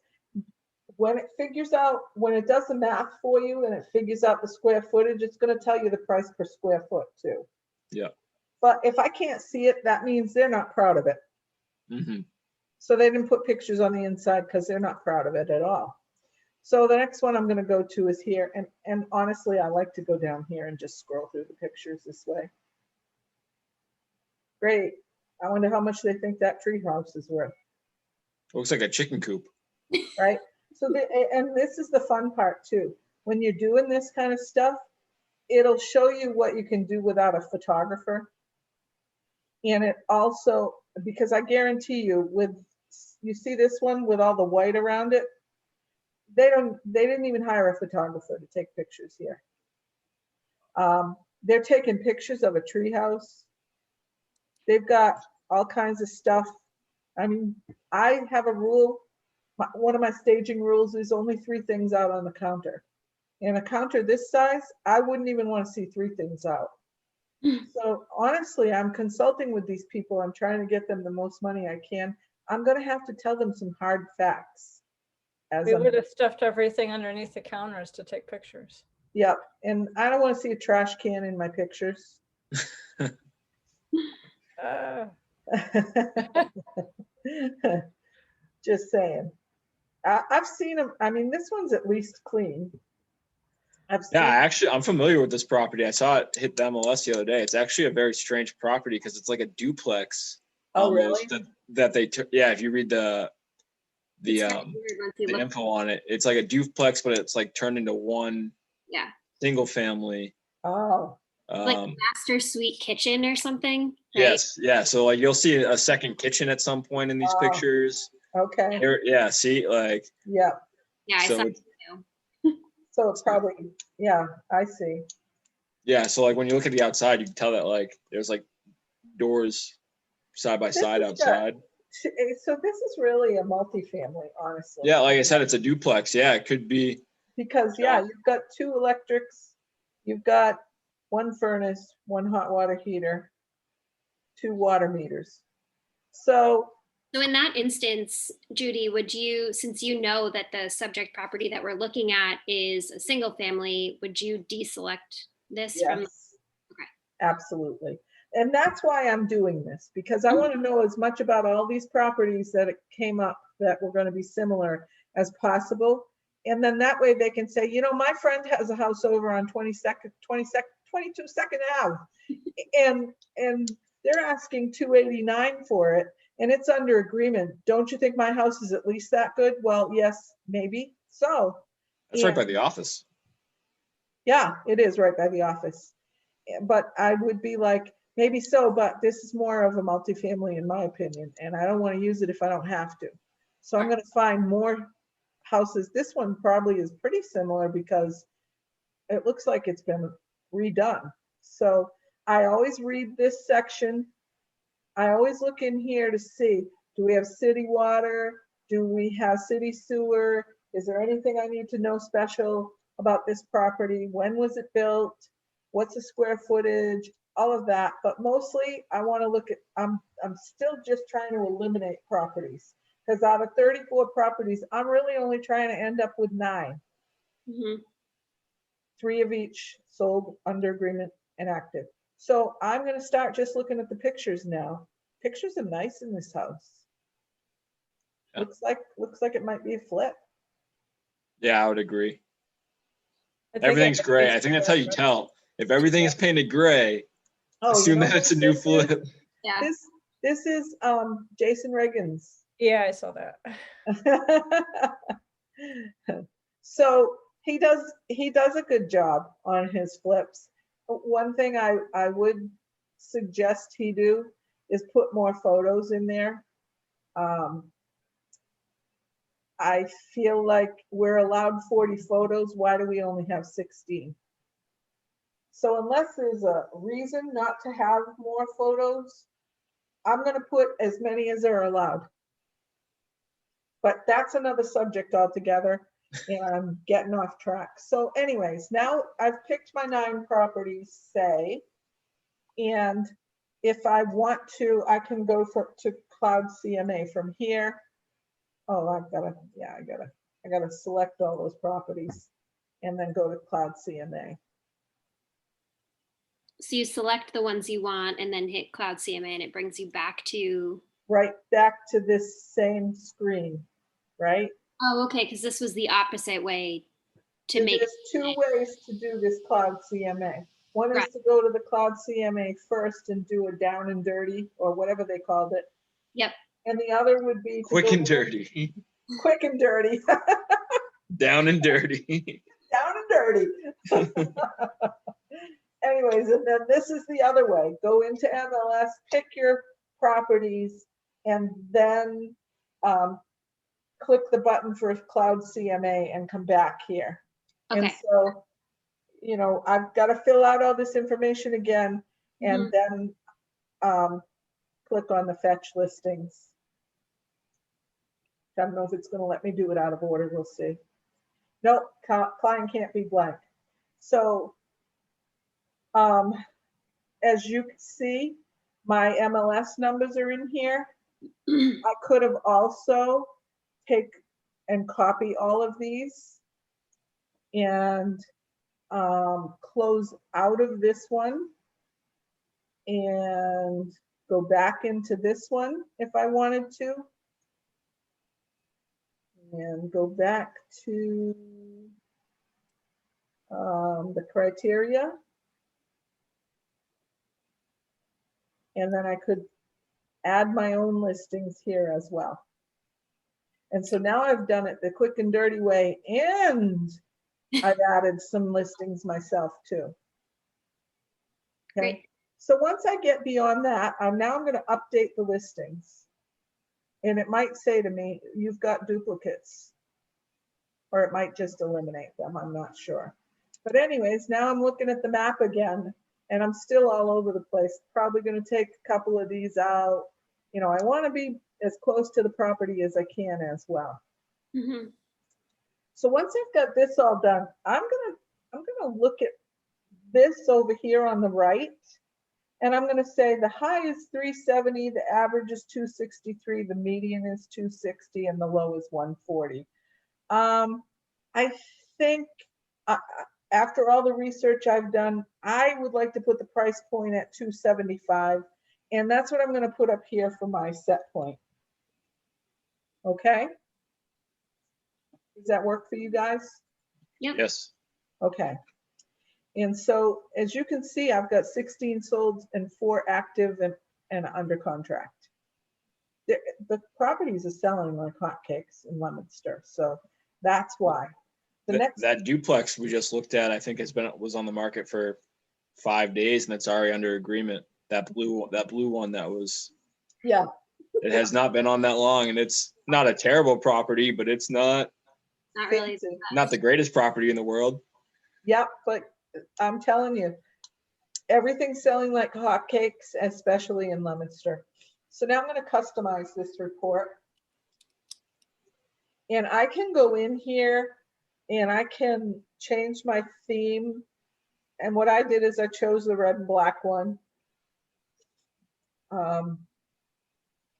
when it figures out, when it does the math for you and it figures out the square footage, it's going to tell you the price per square foot too. Yeah. But if I can't see it, that means they're not proud of it. Mm-hmm. So they didn't put pictures on the inside because they're not proud of it at all. So the next one I'm gonna go to is here, and honestly, I like to go down here and just scroll through the pictures this way. Great. I wonder how much they think that tree house is worth, Looks like a chicken coop. right? So, and this is the fun part too. When you're doing this kind of stuff, it'll show you what you can do without a photographer. And it also, because I guarantee you, you see this one with all the white around it, they didn't even hire a photographer to take pictures here. They're taking pictures of a tree house. They've got all kinds of stuff. I mean, I have a rule. One of my staging rules is only 3 things out on the counter. And a counter this size, I wouldn't even want to see 3 things out. So honestly, I'm consulting with these people. I'm trying to get them the most money I can. I'm going to have to tell them some hard facts. We would have stuffed everything underneath the counters to take pictures. Yep. And I don't want to see a trash can in my pictures. Just saying. I've seen them. I mean, this one's at least clean. Yeah, I'm familiar with this property. I saw it hit the MLS the other day. It's actually a very strange property because it's like a duplex. Oh, almost, really? that they took. Yeah, if you read the info on it, it's like a duplex, but it's like turned into one single family. Oh. Like a master suite kitchen or something. Right? Yes, yeah. So like you'll see a second kitchen at some point in these pictures. Okay. Yeah, see, like. Yeah. Yeah, I saw it too. So it's probably, yeah, I see. Yeah, so like when you look at the outside, you can tell that like there's like doors side by side outside. So this is really a multifamily, honestly. Yeah, like I said, it's a duplex. Yeah, it could be. Because yeah, you've got 2 electrics, you've got 1 furnace, 1 hot water heater, 2 water meters. So in that instance, Judy, would you, since you know that the subject property that we're looking at is a single family, would you deselect this from? Okay. Absolutely. And that's why I'm doing this, because I want to know as much about all these properties that it came up that were going to be similar as possible. And then that way they can say, you know, my friend has a house over on 22 Second Ave, and they're asking $289 for it, and it's under agreement. Don't you think my house is at least that good? Well, yes, maybe so. That's right by the office. Yeah, it is right by the office. But I would be like, maybe so, but this is more of a multifamily in my opinion, and I don't want to use it if I don't have to. So I'm going to find more houses. This one probably is pretty similar because it looks like it's been redone. So I always read this section. I always look in here to see, do we have city water? Do we have city sewer? Is there anything I need to know special about this property? When was it built? What's the square footage? All of that. But mostly I want to look at, I'm still just trying to eliminate properties, because out of 34 properties, I'm really only trying to end up with 9. 3 of each sold, under agreement, and active. So I'm going to start just looking at the pictures now. Pictures are nice in this house. Yeah. Looks like it might be a flip. Yeah, I would agree. Everything's gray. I think that's how you tell. If everything is painted gray, assume that it's a new flip. Yeah. This is Jason Reagan's. Yeah, I saw that. So he does a good job on his flips. One thing I would suggest he do is put more photos in there. I feel like we're allowed 40 photos. Why do we only have 16? So unless there's a reason not to have more photos, I'm going to put as many as are allowed. But that's another subject altogether, and I'm getting off track. So anyways, now I've picked my 9 properties, say, and if I want to, I can go to Cloud CMA from here. Oh, I gotta select all those properties and then go to Cloud CMA. So you select the ones you want and then hit Cloud CMA and it brings you back to. Right back to this same screen, right? Oh, okay, because this was the opposite way to make. There's two ways to do this cloud CMA. One is Right. to go to the cloud CMA first and do a down and dirty, or whatever they called it. Yep. And the other would be to Quick go and to the dirty. quick and dirty, Down and dirty. down and dirty. Anyways, and then this is the other way. Go into MLS, pick your properties, and then click the button for Cloud CMA and come back here. And Okay. so, you know, I've got to fill out all this information again, and then click on the fetch listings. I don't know if it's going to let me do it out of order. We'll see. Nope, client can't be blank. So as you can see, my MLS numbers are in here. I could have also take and copy all of these and close out of this one and go back into this one if I wanted to. And go back to the criteria. And then I could add my own listings here as well. And so now I've done it the quick and dirty way, and I've added some listings myself too. Okay. Great. So once I get beyond that, I'm going to update the listings. And it might say to me, you've got duplicates. Or it might just eliminate them, I'm not sure. But anyways, now I'm looking at the map again, and I'm still all over the place. Probably going to take a couple of these out. You know, I want to be as close to the property as I can as well. So once I've got this all done, I'm gonna look at this over here on the right, and I'm gonna say the high is 370, the average is 263, the median is 260, and the low is 140. I think after all the research I've done, I would like to put the price point at 275, and that's what I'm going to put up here for my set point. Okay? Does that work for you guys? Yep. Yes. Okay. And so as you can see, I've got 16 sold and 4 active and under contract. The properties are selling like hotcakes in Leominster, so that's why. That duplex we just looked at, I think was on the market for 5 days, and it's already under agreement. That blue one that was. Yeah. It has not been on that long, and it's not a terrible property, but it's not really not the greatest property in the world. Yep, but I'm telling you, everything's selling like hotcakes, especially in Leominster. So now I'm going to customize this report, and I can go in here and I can change my theme. And what I did is I chose the red and black one.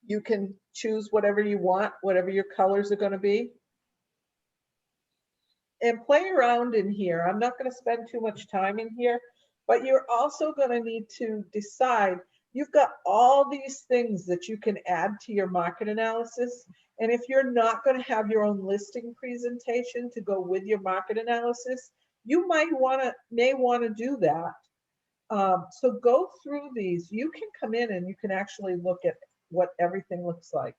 You can choose whatever you want, whatever your colors are going to be. And play around in here. I'm not going to spend too much time in here, but you're also going to need to decide. You've got all these things that you can add to your market analysis. And if you're not going to have your own listing presentation to go with your market analysis, you may want to do that. So go through these. You can come in and you can actually look at what everything looks like.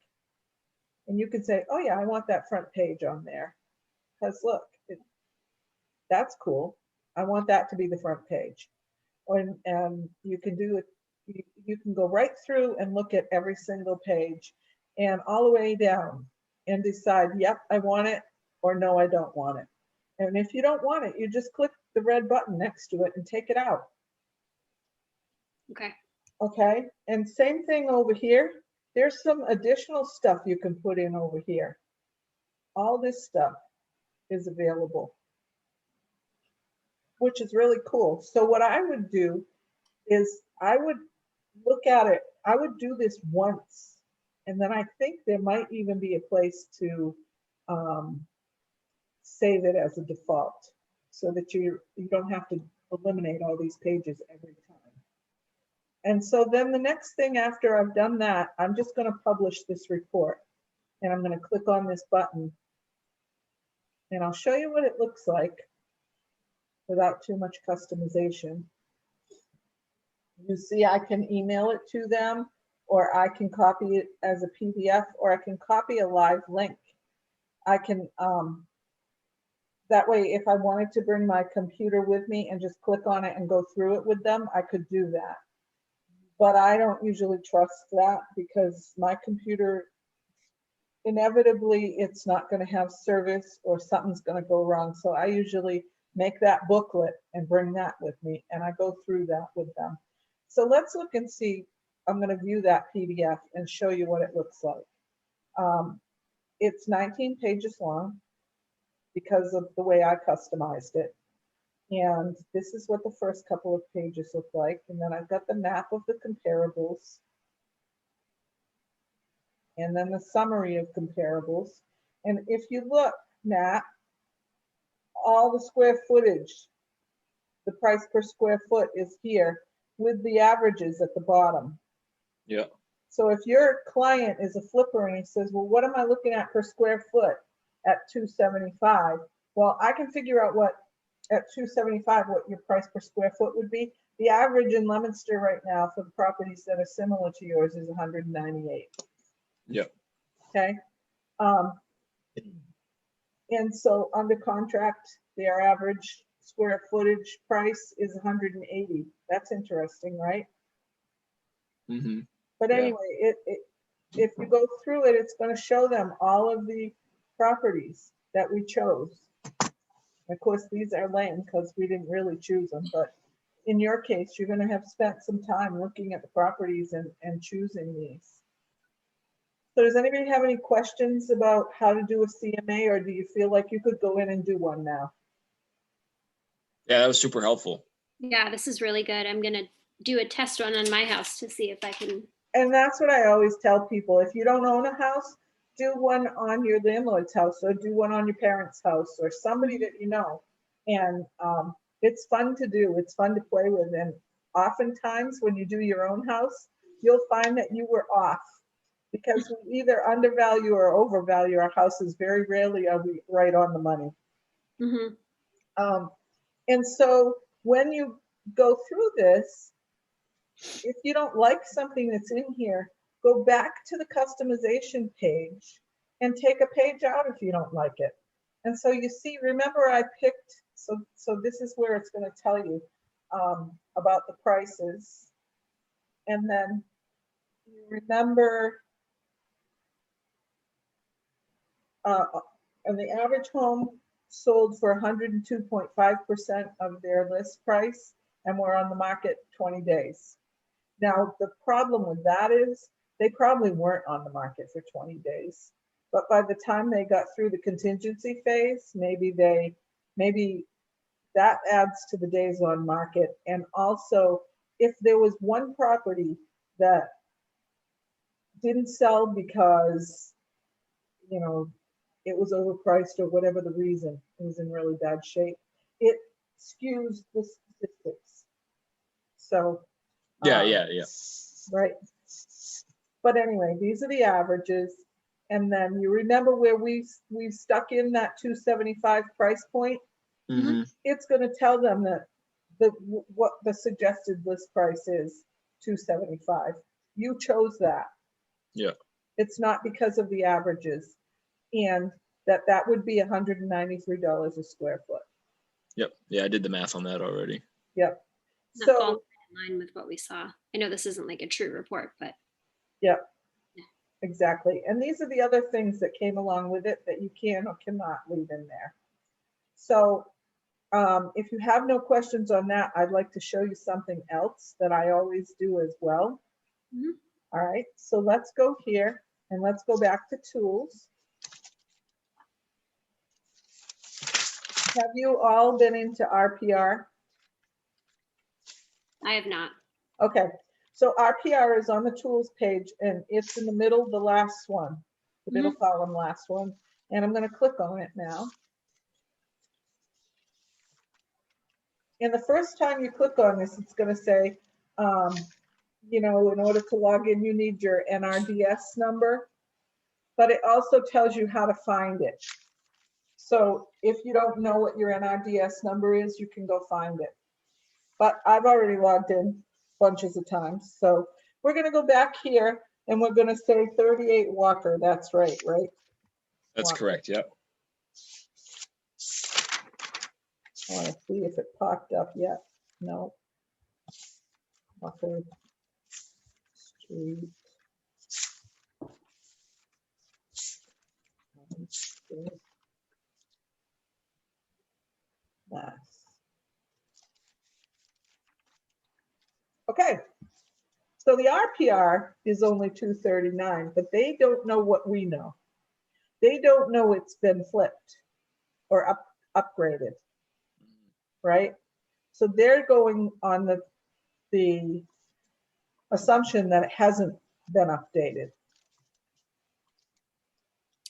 And you can say, oh yeah, I want that front page on there. Because look, that's cool. I want that to be the front page. And you can do it. You can go right through and look at every single page and all the way down and decide, yep, I want it, or no, I don't want it. And if you don't want it, you just click the red button next to it and take it out. Okay. Okay, and same thing over here. There's some additional stuff you can put in over here. All this stuff is available, which is really cool. So what I would do is I would look at it. I would do this once, and then I think there might even be a place to save it as a default so that you don't have to eliminate all these pages every time. And so then the next thing after I've done that, I'm just going to publish this report, and I'm going to click on this button, And I'll show you what it looks like without too much customization. You see, I can email it to them, or I can copy it as a PDF, or I can copy a live link. I can, that way, if I wanted to bring my computer with me and just click on it and go through it with them, I could do that. But I don't usually trust that because my computer, inevitably, it's not going to have service or something's going to go wrong. So I usually make that booklet and bring that with me, and I go through that with them. So let's look and see. I'm going to view that PDF and show you what it looks like. It's 19 pages long because of the way I customized it. And this is what the first couple of pages look like. And then I've got the map of the comparables. And then the summary of comparables. And if you look, Nat, all the square footage, the price per square foot is here with the averages at the bottom. Yeah. So if your client is a flipper and he says, well, what am I looking at per square foot at $275? Well, I can figure out what at $275 what your price per square foot would be. The average in Leominster right now for the properties that are similar to yours is 198. Yeah. Okay. And so under contract, their average square footage price is 180. That's interesting, right? Mm-hmm. But Yeah. anyway, if you go through it, it's going to show them all of the properties that we chose. Of course, these are lame because we didn't really choose them, but in your case, you're going to have spent some time looking at the properties and choosing these. So does anybody have any questions about how to do a CMA, or do you feel like you could go in and do one now? Yeah, that was super helpful. Yeah, this is really good. I'm gonna do a test run on my house to see if I can. And that's what I always tell people. If you don't own a house, do one on your landlord's house, or do one on your parents' house, or somebody that you know. And it's fun to do. It's fun to play with. And oftentimes when you do your own house, you'll find that you were off, because we either undervalue or overvalue our houses. Very rarely are we right on the money. Mm-hmm. And so when you go through this, if you don't like something that's in here, go back to the customization page and take a page out if you don't like it. And so you see, remember I picked, so this is where it's going to tell you about the prices. And then you remember, and the average home sold for 102.5% of their list price, and we're on the market 20 days. Now, the problem with that is they probably weren't on the market for 20 days, but by the time they got through the contingency phase, maybe that adds to the days on market. And also, if there was one property that didn't sell because, you know, it was overpriced or whatever the reason, it was in really bad shape, it skews the statistics. So Yeah. right. But anyway, these are the averages. And then you remember where we stuck in that 275 price point. Mm-hmm. It's going to tell them that what the suggested list price is, 275. You chose that. Yeah. It's not because of the averages, and that would be $193 a square foot. Yep. Yeah, I did the math on that already. Yep. That So falls in line with what we saw. I know this isn't like a true report, but yep. Exactly. And these are the other things that came along with it that you can or cannot leave in there. So if you have no questions on that, I'd like to show you something else that I always do as well. Mhm. All right, so let's go here and let's go back to tools. Have you all been into RPR? I have not. Okay, so RPR is on the tools page and it's in the middle, the last one, the middle column, last one. And I'm going to click on it now. And the first time you click on this, it's going to say, you know, in order to log in, you need your NRDS number, but it also tells you how to find it. So if you don't know what your NRDS number is, you can go find it. But I've already logged in bunches of times. So we're gonna go back here and we're gonna say 38 Walker. That's right, right? That's Walker. correct. Yep. I wanna see if it popped up yet. No. Walker Street. Mass. Okay. So the RPR is only 239, but they don't know what we know. They don't know it's been flipped or upgraded, right? So they're going on the assumption that it hasn't been updated.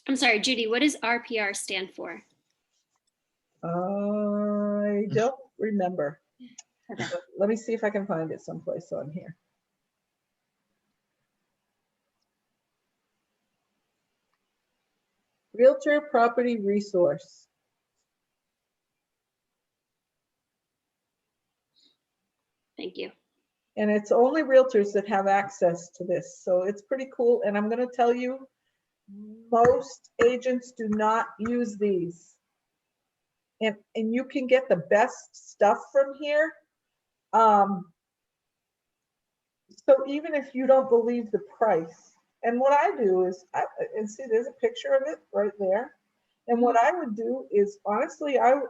I'm sorry, Judy, what does RPR stand for? I don't remember. Okay. Let me see if I can find it someplace on here. Realtor Property Resource. Thank you. And it's only realtors that have access to this. So it's pretty cool. And I'm going to tell you, most agents do not use these. And you can get the best stuff from here. So even if you don't believe the price, and what I do is, and see, there's a picture of it right there. And what I would do is, honestly, I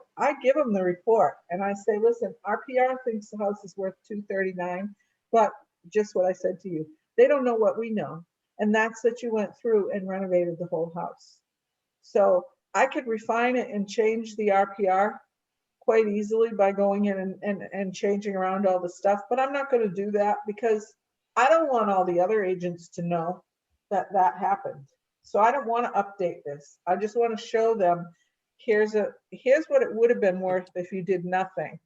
give them the report and I say, listen, RPR thinks the house is worth 239, but just what I said to you, they don't know what we know. And that's that you went through and renovated the whole house. So I could refine it and change the RPR quite easily by going in and changing around all the stuff, but I'm not going to do that because I don't want all the other agents to know that that happened. So I don't want to update this. I just want to show them, here's what it would have been worth if you did nothing.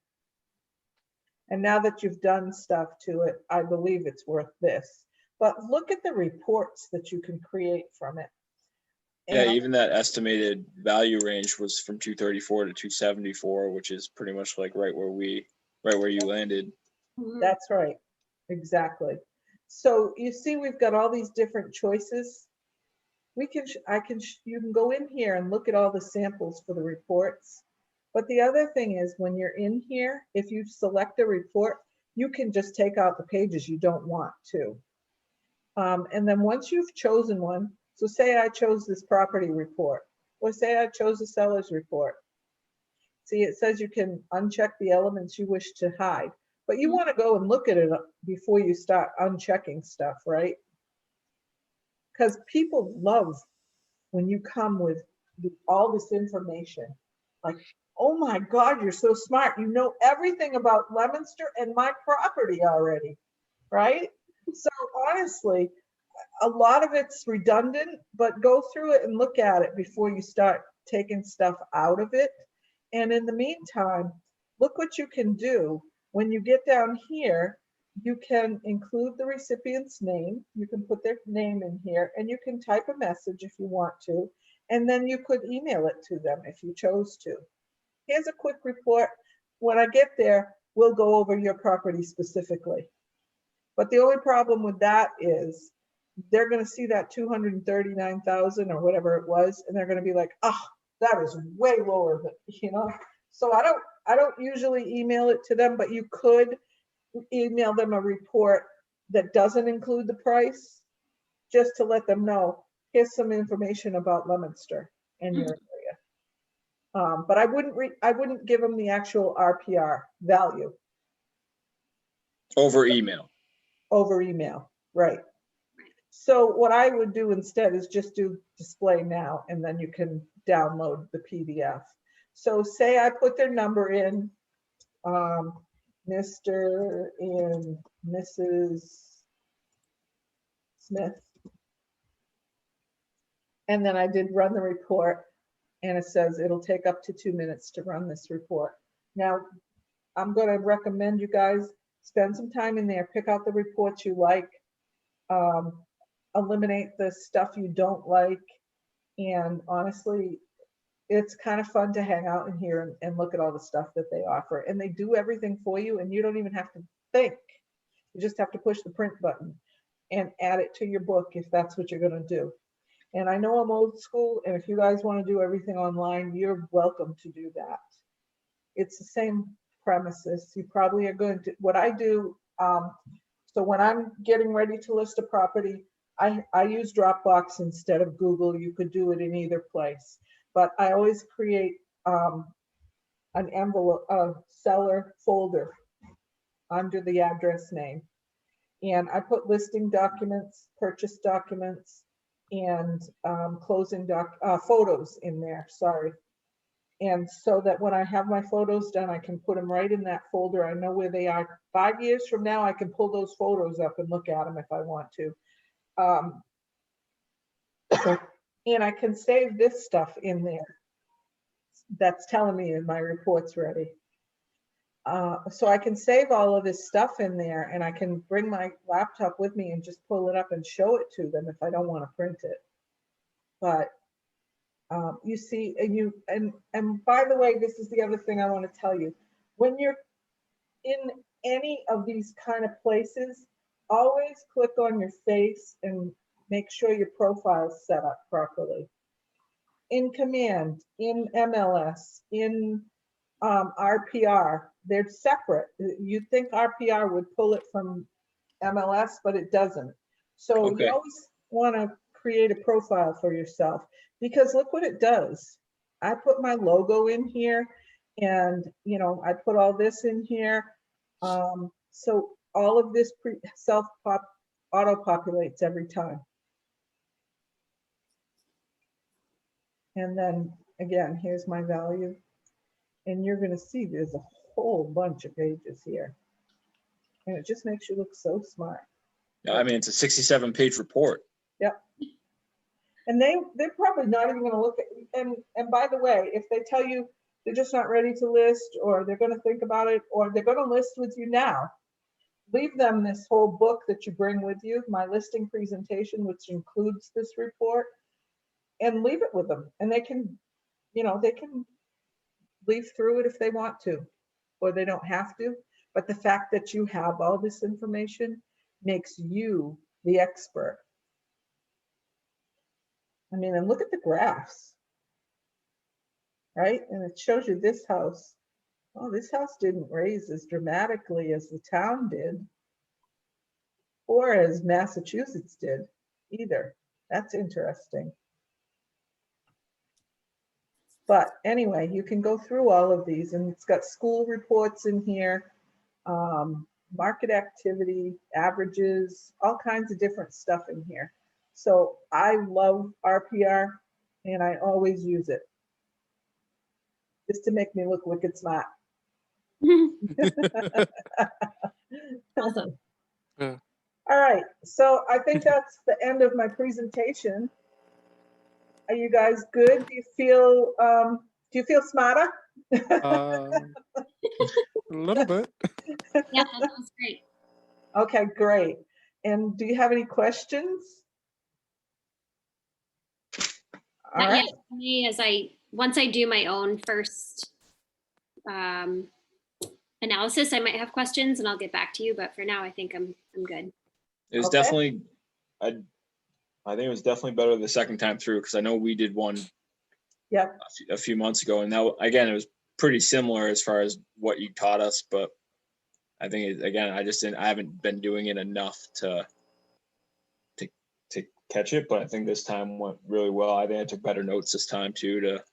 And now that you've done stuff to it, I believe it's worth this. But look at the reports that you can create from it. Yeah, even that estimated value range was from 234 to 274, which is pretty much like right where you landed. That's right. Exactly. So you see, we've got all these different choices. You can go in here and look at all the samples for the reports. But the other thing is, when you're in here, if you select a report, you can just take out the pages you don't want to. And then once you've chosen one, so say I chose this property report, or say I chose a seller's report. See, it says you can uncheck the elements you wish to hide, but you want to go and look at it before you start unchecking stuff, right? Because people love when you come with all this information. Like, oh my God, you're so smart. You know everything about Leominster and my property already, right? So honestly, a lot of it's redundant, but go through it and look at it before you start taking stuff out of it. And in the meantime, look what you can do. When you get down here, you can include the recipient's name. You can put their name in here and you can type a message if you want to. And then you could email it to them if you chose to. Here's a quick report. When I get there, we'll go over your property specifically. But the only problem with that is they're going to see that 239,000 or whatever it was, and they're going to be like, oh, that is way lower than, you know. So I don't usually email it to them, but you could email them a report that doesn't include the price, just to let them know, here's some information about Leominster and your area. But I wouldn't give them the actual RPR value Over email. over email, right? So what I would do instead is just do display now, and then you can download the PDF. So say I put their number in, Mr. and Mrs. Smith. And then I did run the report, and it says it'll take up to 2 minutes to run this report. Now, I'm going to recommend you guys spend some time in there, pick out the reports you like, eliminate the stuff you don't like. And honestly, It's kind of fun to hang out in here and look at all the stuff that they offer. And they do everything for you, and you don't even have to think. You just have to push the print button and add it to your book if that's what you're going to do. And I know I'm old school, and if you guys want to do everything online, you're welcome to do that. It's the same premises. You probably are going to, what I do, so when I'm getting ready to list a property, I use Dropbox instead of Google. You could do it in either place. But I always create an envelope, a seller folder under the address name. And I put listing documents, purchase documents, and closing photos in there, sorry. And so that when I have my photos done, I can put them right in that folder. I know where they are. 5 years from now, I can pull those photos up and look at them if I want to. And I can save this stuff in there. That's telling me my report's ready. So I can save all of this stuff in there, and I can bring my laptop with me and just pull it up and show it to them if I don't want to print it. But you see, and by the way, this is the other thing I want to tell you. When you're in any of these kind of places, always click on your face and make sure your profile's set up properly. In Command, in MLS, in RPR, they're separate. You'd think RPR would pull it from MLS, but it doesn't. So Okay. you always want to create a profile for yourself, because look what it does. I put my logo in here, and you know, I put all this in here. So all of this auto-populates every time. And then again, here's my value. And you're going to see there's a whole bunch of pages here. And it just makes you look so smart. Yeah, I mean, it's a 67-page report. Yep. And they're probably not even going to look at, and by the way, if they tell you they're just not ready to list, or they're going to think about it, or they're going to list with you now, leave them this whole book that you bring with you, my listing presentation, which includes this report, and leave it with them. And they can, you know, they can leaf through it if they want to, or they don't have to. But the fact that you have all this information makes you the expert. I mean, and look at the graphs, right? And it shows you this house. Oh, this house didn't raise as dramatically as the town did, or as Massachusetts did either. That's interesting. But anyway, you can go through all of these, and it's got school reports in here, market activity, averages, all kinds of different stuff in here. So I love RPR, and I always use it just to make me look wicked smart. Awesome. Yeah. All right, so I think that's the end of my presentation. Are you guys good? Do you feel smarter? A little bit. Yeah, that was great. Okay, great. And do you have any questions? All Not right. yet. For me, once I do my own first analysis, I might have questions, and I'll get back to you. But for now, I think I'm good. It was Okay. definitely, I think it was definitely better the second time through, because I know we did one Yep. a few months ago, and now again it was pretty similar as far as what you taught us, but I think I haven't been doing it enough to catch it, but I think this time went really well. I think I took better notes this time too, to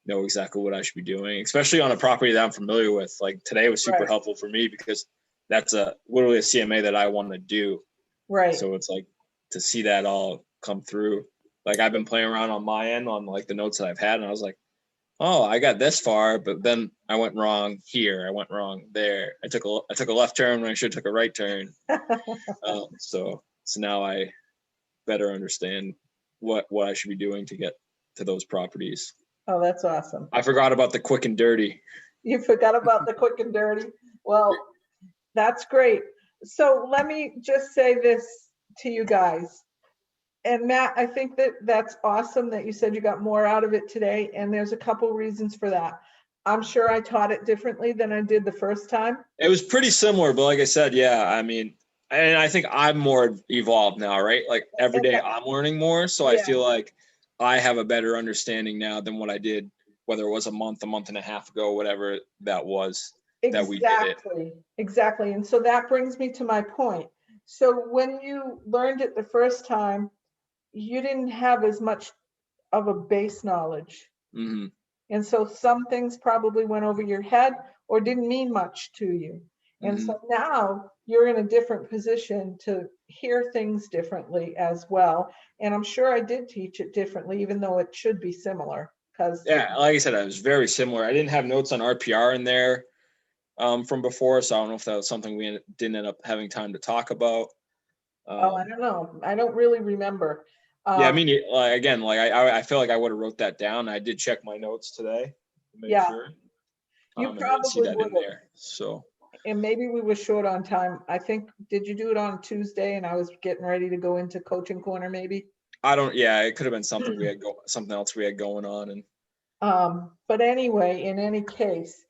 know exactly what I should be doing, especially on a property that I'm familiar with. Like today was super Right. helpful for me, because that's literally a CMA that I want to do. Right. So it's like to see that all come through. Like I've been playing around on my end on like the notes that I've had, and I was like, oh, I got this far, but then I went wrong here. I went wrong there. I took a left turn when I should have took a right turn. So now I better understand what I should be doing to get to those properties. Oh, that's awesome. I forgot about the quick and dirty. You forgot about the quick and dirty. Well, that's great. So let me just say this to you guys. And Matt, I think that that's awesome that you said you got more out of it today. And there's a couple reasons for that. I'm sure I taught it differently than I did the first time. It was pretty similar, but like I said, yeah, I mean, and I think I'm more evolved now, right? Like every day I'm learning more. So I Yeah. feel like I have a better understanding now than what I did, whether it was a month and a half ago, whatever that was. That we did it. Exactly. And so that brings me to my point. So when you learned it the first time, you didn't have as much of a base knowledge. Mm-hmm. And so some things probably went over your head or didn't mean much to you. And so now you're in a different position to hear things differently as well. And I'm sure I did teach it differently, even though it should be similar. Because yeah, like I said, I was very similar. I didn't have notes on RPR in there from before, so I don't know if that was something we didn't end up having time to talk about. I don't know. I don't really remember. Yeah, I mean, again, like I feel like I would have wrote that down. I did check my notes today to make sure. You And I didn't see probably that would in have. there. So. And maybe we were short on time. I think, did you do it on Tuesday and I was getting ready to go into coaching corner maybe? Yeah, it could have been something something else we had going on. And but anyway, in any case,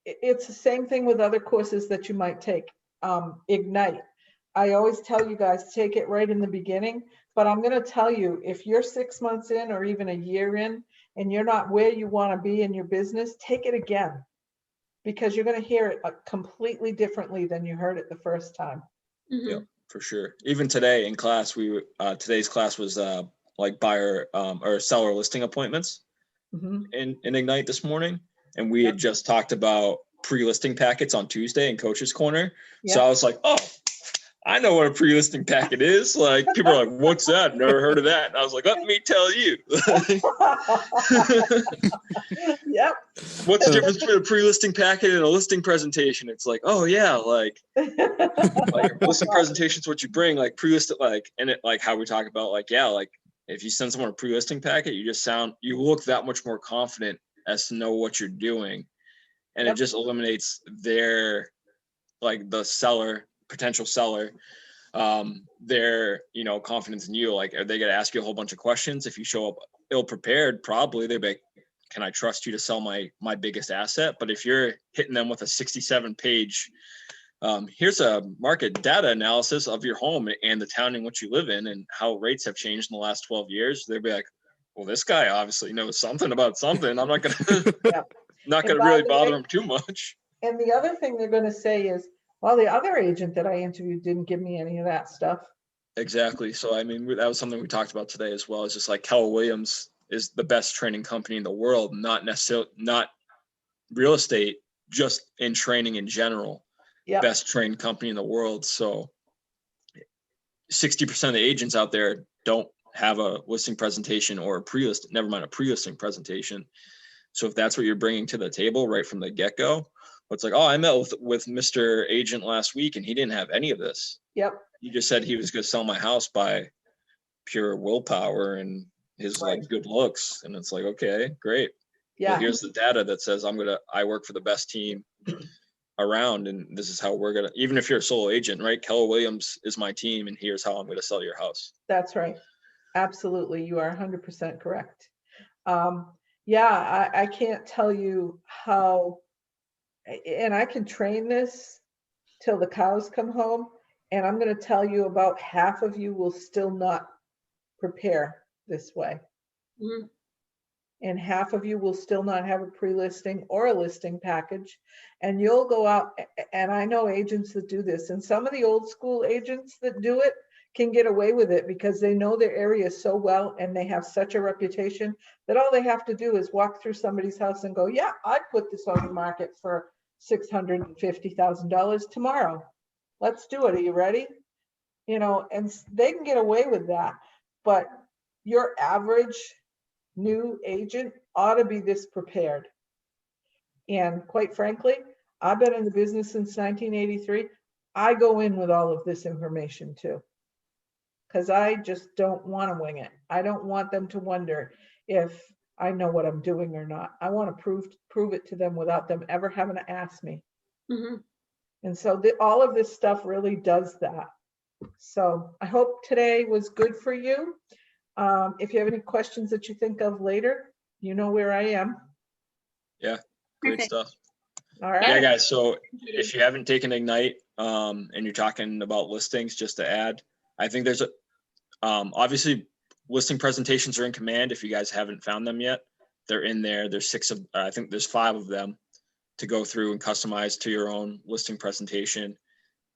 it's the same thing with other courses that you might take. Ignite. I always tell you guys, take it right in the beginning, but I'm going to tell you, if you're 6 months in or even a year in and you're not where you want to be in your business, take it again, because you're going to hear it completely differently than you heard it the first time. Yeah, for sure. Even today in class, today's class was like buyer or seller listing appointments in Ignite this morning. And we had just talked about pre-listing packets on Tuesday in Coach's Corner. So I was like, oh, I know what a pre-listing packet is. Like, people are like, what's that? Never heard of that. And I was like, let me tell you. Yep. What's the difference between a pre-listing packet and a listing presentation? It's like, oh yeah, like listing presentation is what you bring, like pre-listed, like, and it, like how we talk about, like, yeah, like if you send someone a pre-listing packet, you look that much more confident as to know what you're doing. And it just eliminates their, like, the potential seller, their, confidence in you. Like, are they going to ask you a whole bunch of questions? If you show up ill-prepared, probably they'd be like, can I trust you to sell my biggest asset? But if you're hitting them with a 67-page, here's a market data analysis of your home and the town in which you live in and how rates have changed in the last 12 years, they'd be like, well, this guy obviously knows something about something. I'm not going to really bother him too much. And the other thing they're going to say is, well, the other agent that I interviewed didn't give me any of that stuff. Exactly. So, I mean, that was something we talked about today as well. It's just like Keller Williams is the best training company in the world, not real estate, just in training in general. Best trained company in the world. So 60% of the agents out there don't have a listing presentation or a pre-listing presentation. So if that's what you're bringing to the table right from the get-go, it's like, oh, I met with Mr. Agent last week and he didn't have any of this. Yep. He just said he was going to sell my house by pure willpower and his like good looks. And it's like, okay, great. Yeah. Well, here's the data that says I work for the best team around, and this is how even if you're a solo agent, right? Keller Williams is my team, and here's how I'm going to sell your house. That's right. Absolutely. You are 100% correct. I can't tell you how, and I can train this till the cows come home. And I'm going to tell you, about half of you will still not prepare this way. And half of you will still not have a pre-listing or a listing package. And you'll go out, and I know agents that do this, and some of the old school agents that do it can get away with it because they know their area so well and they have such a reputation that all they have to do is walk through somebody's house and go, yeah, I put this on the market for $650,000 tomorrow. Let's do it. Are you ready? And they can get away with that. But your average new agent ought to be this prepared. And quite frankly, I've been in the business since 1983. I go in with all of this information too, because I just don't want to wing it. I don't want them to wonder if I know what I'm doing or not. I want to prove it to them without them ever having to ask me. And so all of this stuff really does that. So I hope today was good for you. If you have any questions that you think of later, you know where I am. Great Perfect. stuff. All Yeah, right. guys. So if you haven't taken Ignite, and you're talking about listings, just to add, I think there's a, obviously listing presentations are in Command. If you guys haven't found them yet, they're in there. There's 6 of, I think there's 5 of them to go through and customize to your own listing presentation.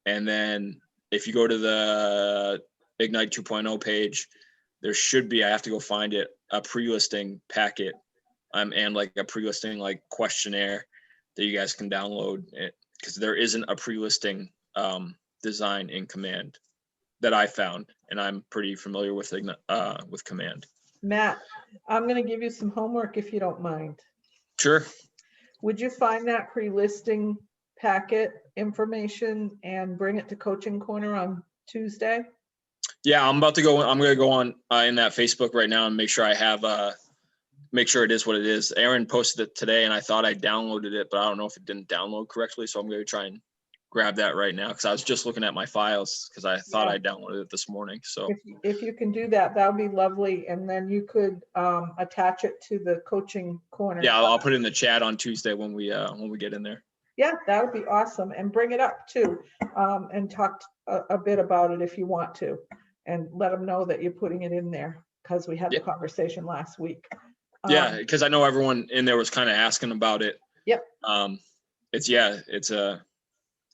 And then if you go to the Ignite 2.0 page, there should be, I have to go find it, a pre-listing packet, and like a pre-listing like questionnaire that you guys can download it, because there isn't a pre-listing design in Command that I found, and I'm pretty familiar with Command. Matt, I'm going to give you some homework if you don't mind. Sure. Would you find that pre-listing packet information and bring it to Coaching Corner on Tuesday? Yeah, I'm going to go on in that Facebook right now and make sure I have make sure it is what it is. Aaron posted it today and I thought I downloaded it, but I don't know if it didn't download correctly. So I'm going to try and grab that right now, because I was just looking at my files because I thought I downloaded it this morning. So If you can do that, that would be lovely. And then you could attach it to the Coaching Corner. yeah, I'll put it in the chat on Tuesday when we get in there. Yeah, that would be awesome. And bring it up too, and talk a bit about it if you want to, and let them know that you're putting it in there, because we had the conversation last week. Yeah, because I know everyone in there was kind of asking about it. Yep. It's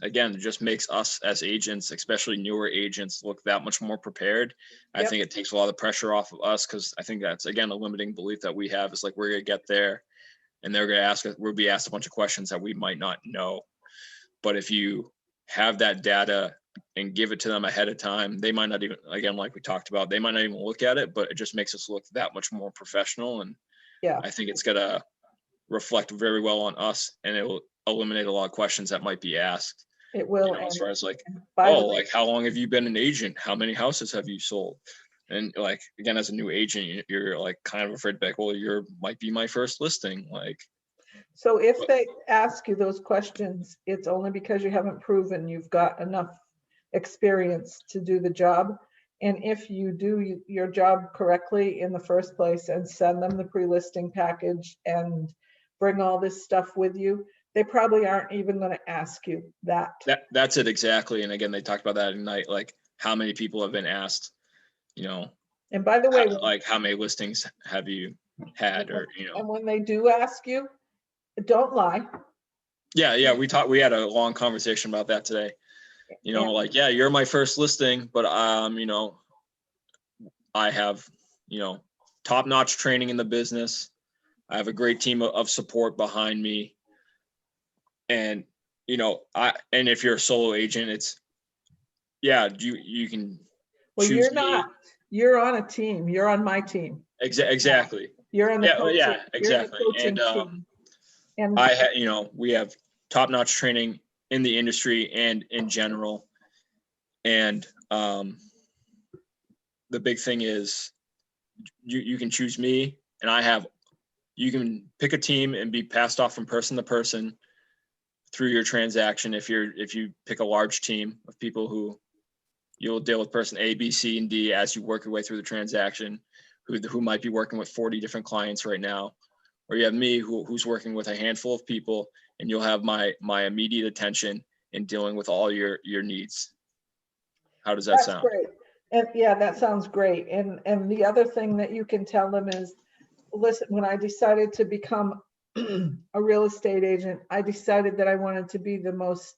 again, it just makes us as agents, especially newer agents, look that much more prepared. I think it takes a lot of the pressure off of us, because I think that's, again, a limiting belief that we have. Is like, we're going to get there and they're going to ask us, we'll be asked a bunch of questions that we might not know. But if you have that data and give it to them ahead of time, they might not even, again, like we talked about, they might not even look at it, but it just makes us look that much more professional. And I think it's going to reflect very well on us, and it will eliminate a lot of questions that might be asked. It will. As far as like, like, how long have you been an agent? How many houses have you sold? And like, again, as a new agent, you're like kind of afraid back, well, might be my first listing. Like, so if they ask you those questions, it's only because you haven't proven you've got enough experience to do the job. And if you do your job correctly in the first place and send them the pre-listing package and bring all this stuff with you, they probably aren't even going to ask you that. That's it, exactly. And again, they talked about that at night, like how many people have been asked, and by the way, like how many listings have you had, or and when they do ask you, don't lie. Yeah, we had a long conversation about that today. Like, yeah, you're my first listing, but I have top-notch training in the business. I have a great team of support behind me. And and if you're a solo agent, it's you can choose me. You're on a team. You're on my team. Exactly. You're on the coaching. Exactly. And we have top-notch training in the industry and in general. And the big thing is you can choose me, and you can pick a team and be passed off from person to person through your transaction. If you pick a large team of people who you'll deal with person A, B, C, and D as you work your way through the transaction, who might be working with 40 different clients right now, or you have me who's working with a handful of people, and you'll have my immediate attention in dealing with all your needs. How does that sound? Great. And that sounds great. And the other thing that you can tell them is, listen, when I decided to become a real estate agent, I decided that I wanted to be the most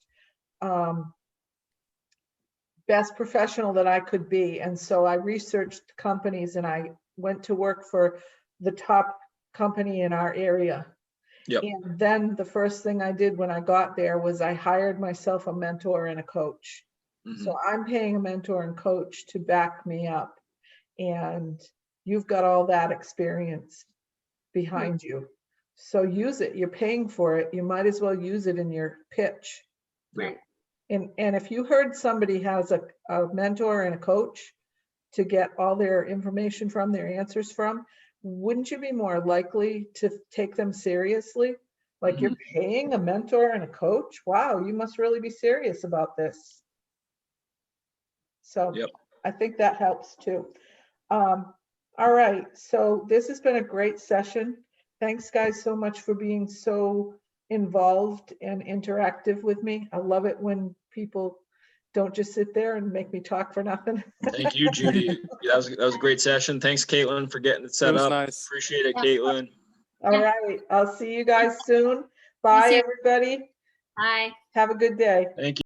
best professional that I could be. And so I researched companies and I went to work for the top company in our area. Yep. And then the first thing I did when I got there was I hired myself a mentor and a coach. Mm-hmm. So I'm paying a mentor and coach to back me up. And you've got all that experience behind you. So use it. You're paying for it. You might as well use it in your pitch. Right. And if you heard somebody has a mentor and a coach to get all their information from, their answers from, wouldn't you be more likely to take them seriously? Like, you're paying a mentor and a coach? Wow, you must really be serious about this. So Yep. I think that helps too. All right, so this has been a great session. Thanks, guys, so much for being so involved and interactive with me. I love it when people don't just sit there and make me talk for nothing. Thank you, Judy. That was a great session. Thanks, Caitlin, for getting it set It was up. nice. Appreciate it, Yeah. Caitlin. All Yeah. right, I'll see you guys soon. Bye, soon. everybody. Bye. Have a good day. Thank you.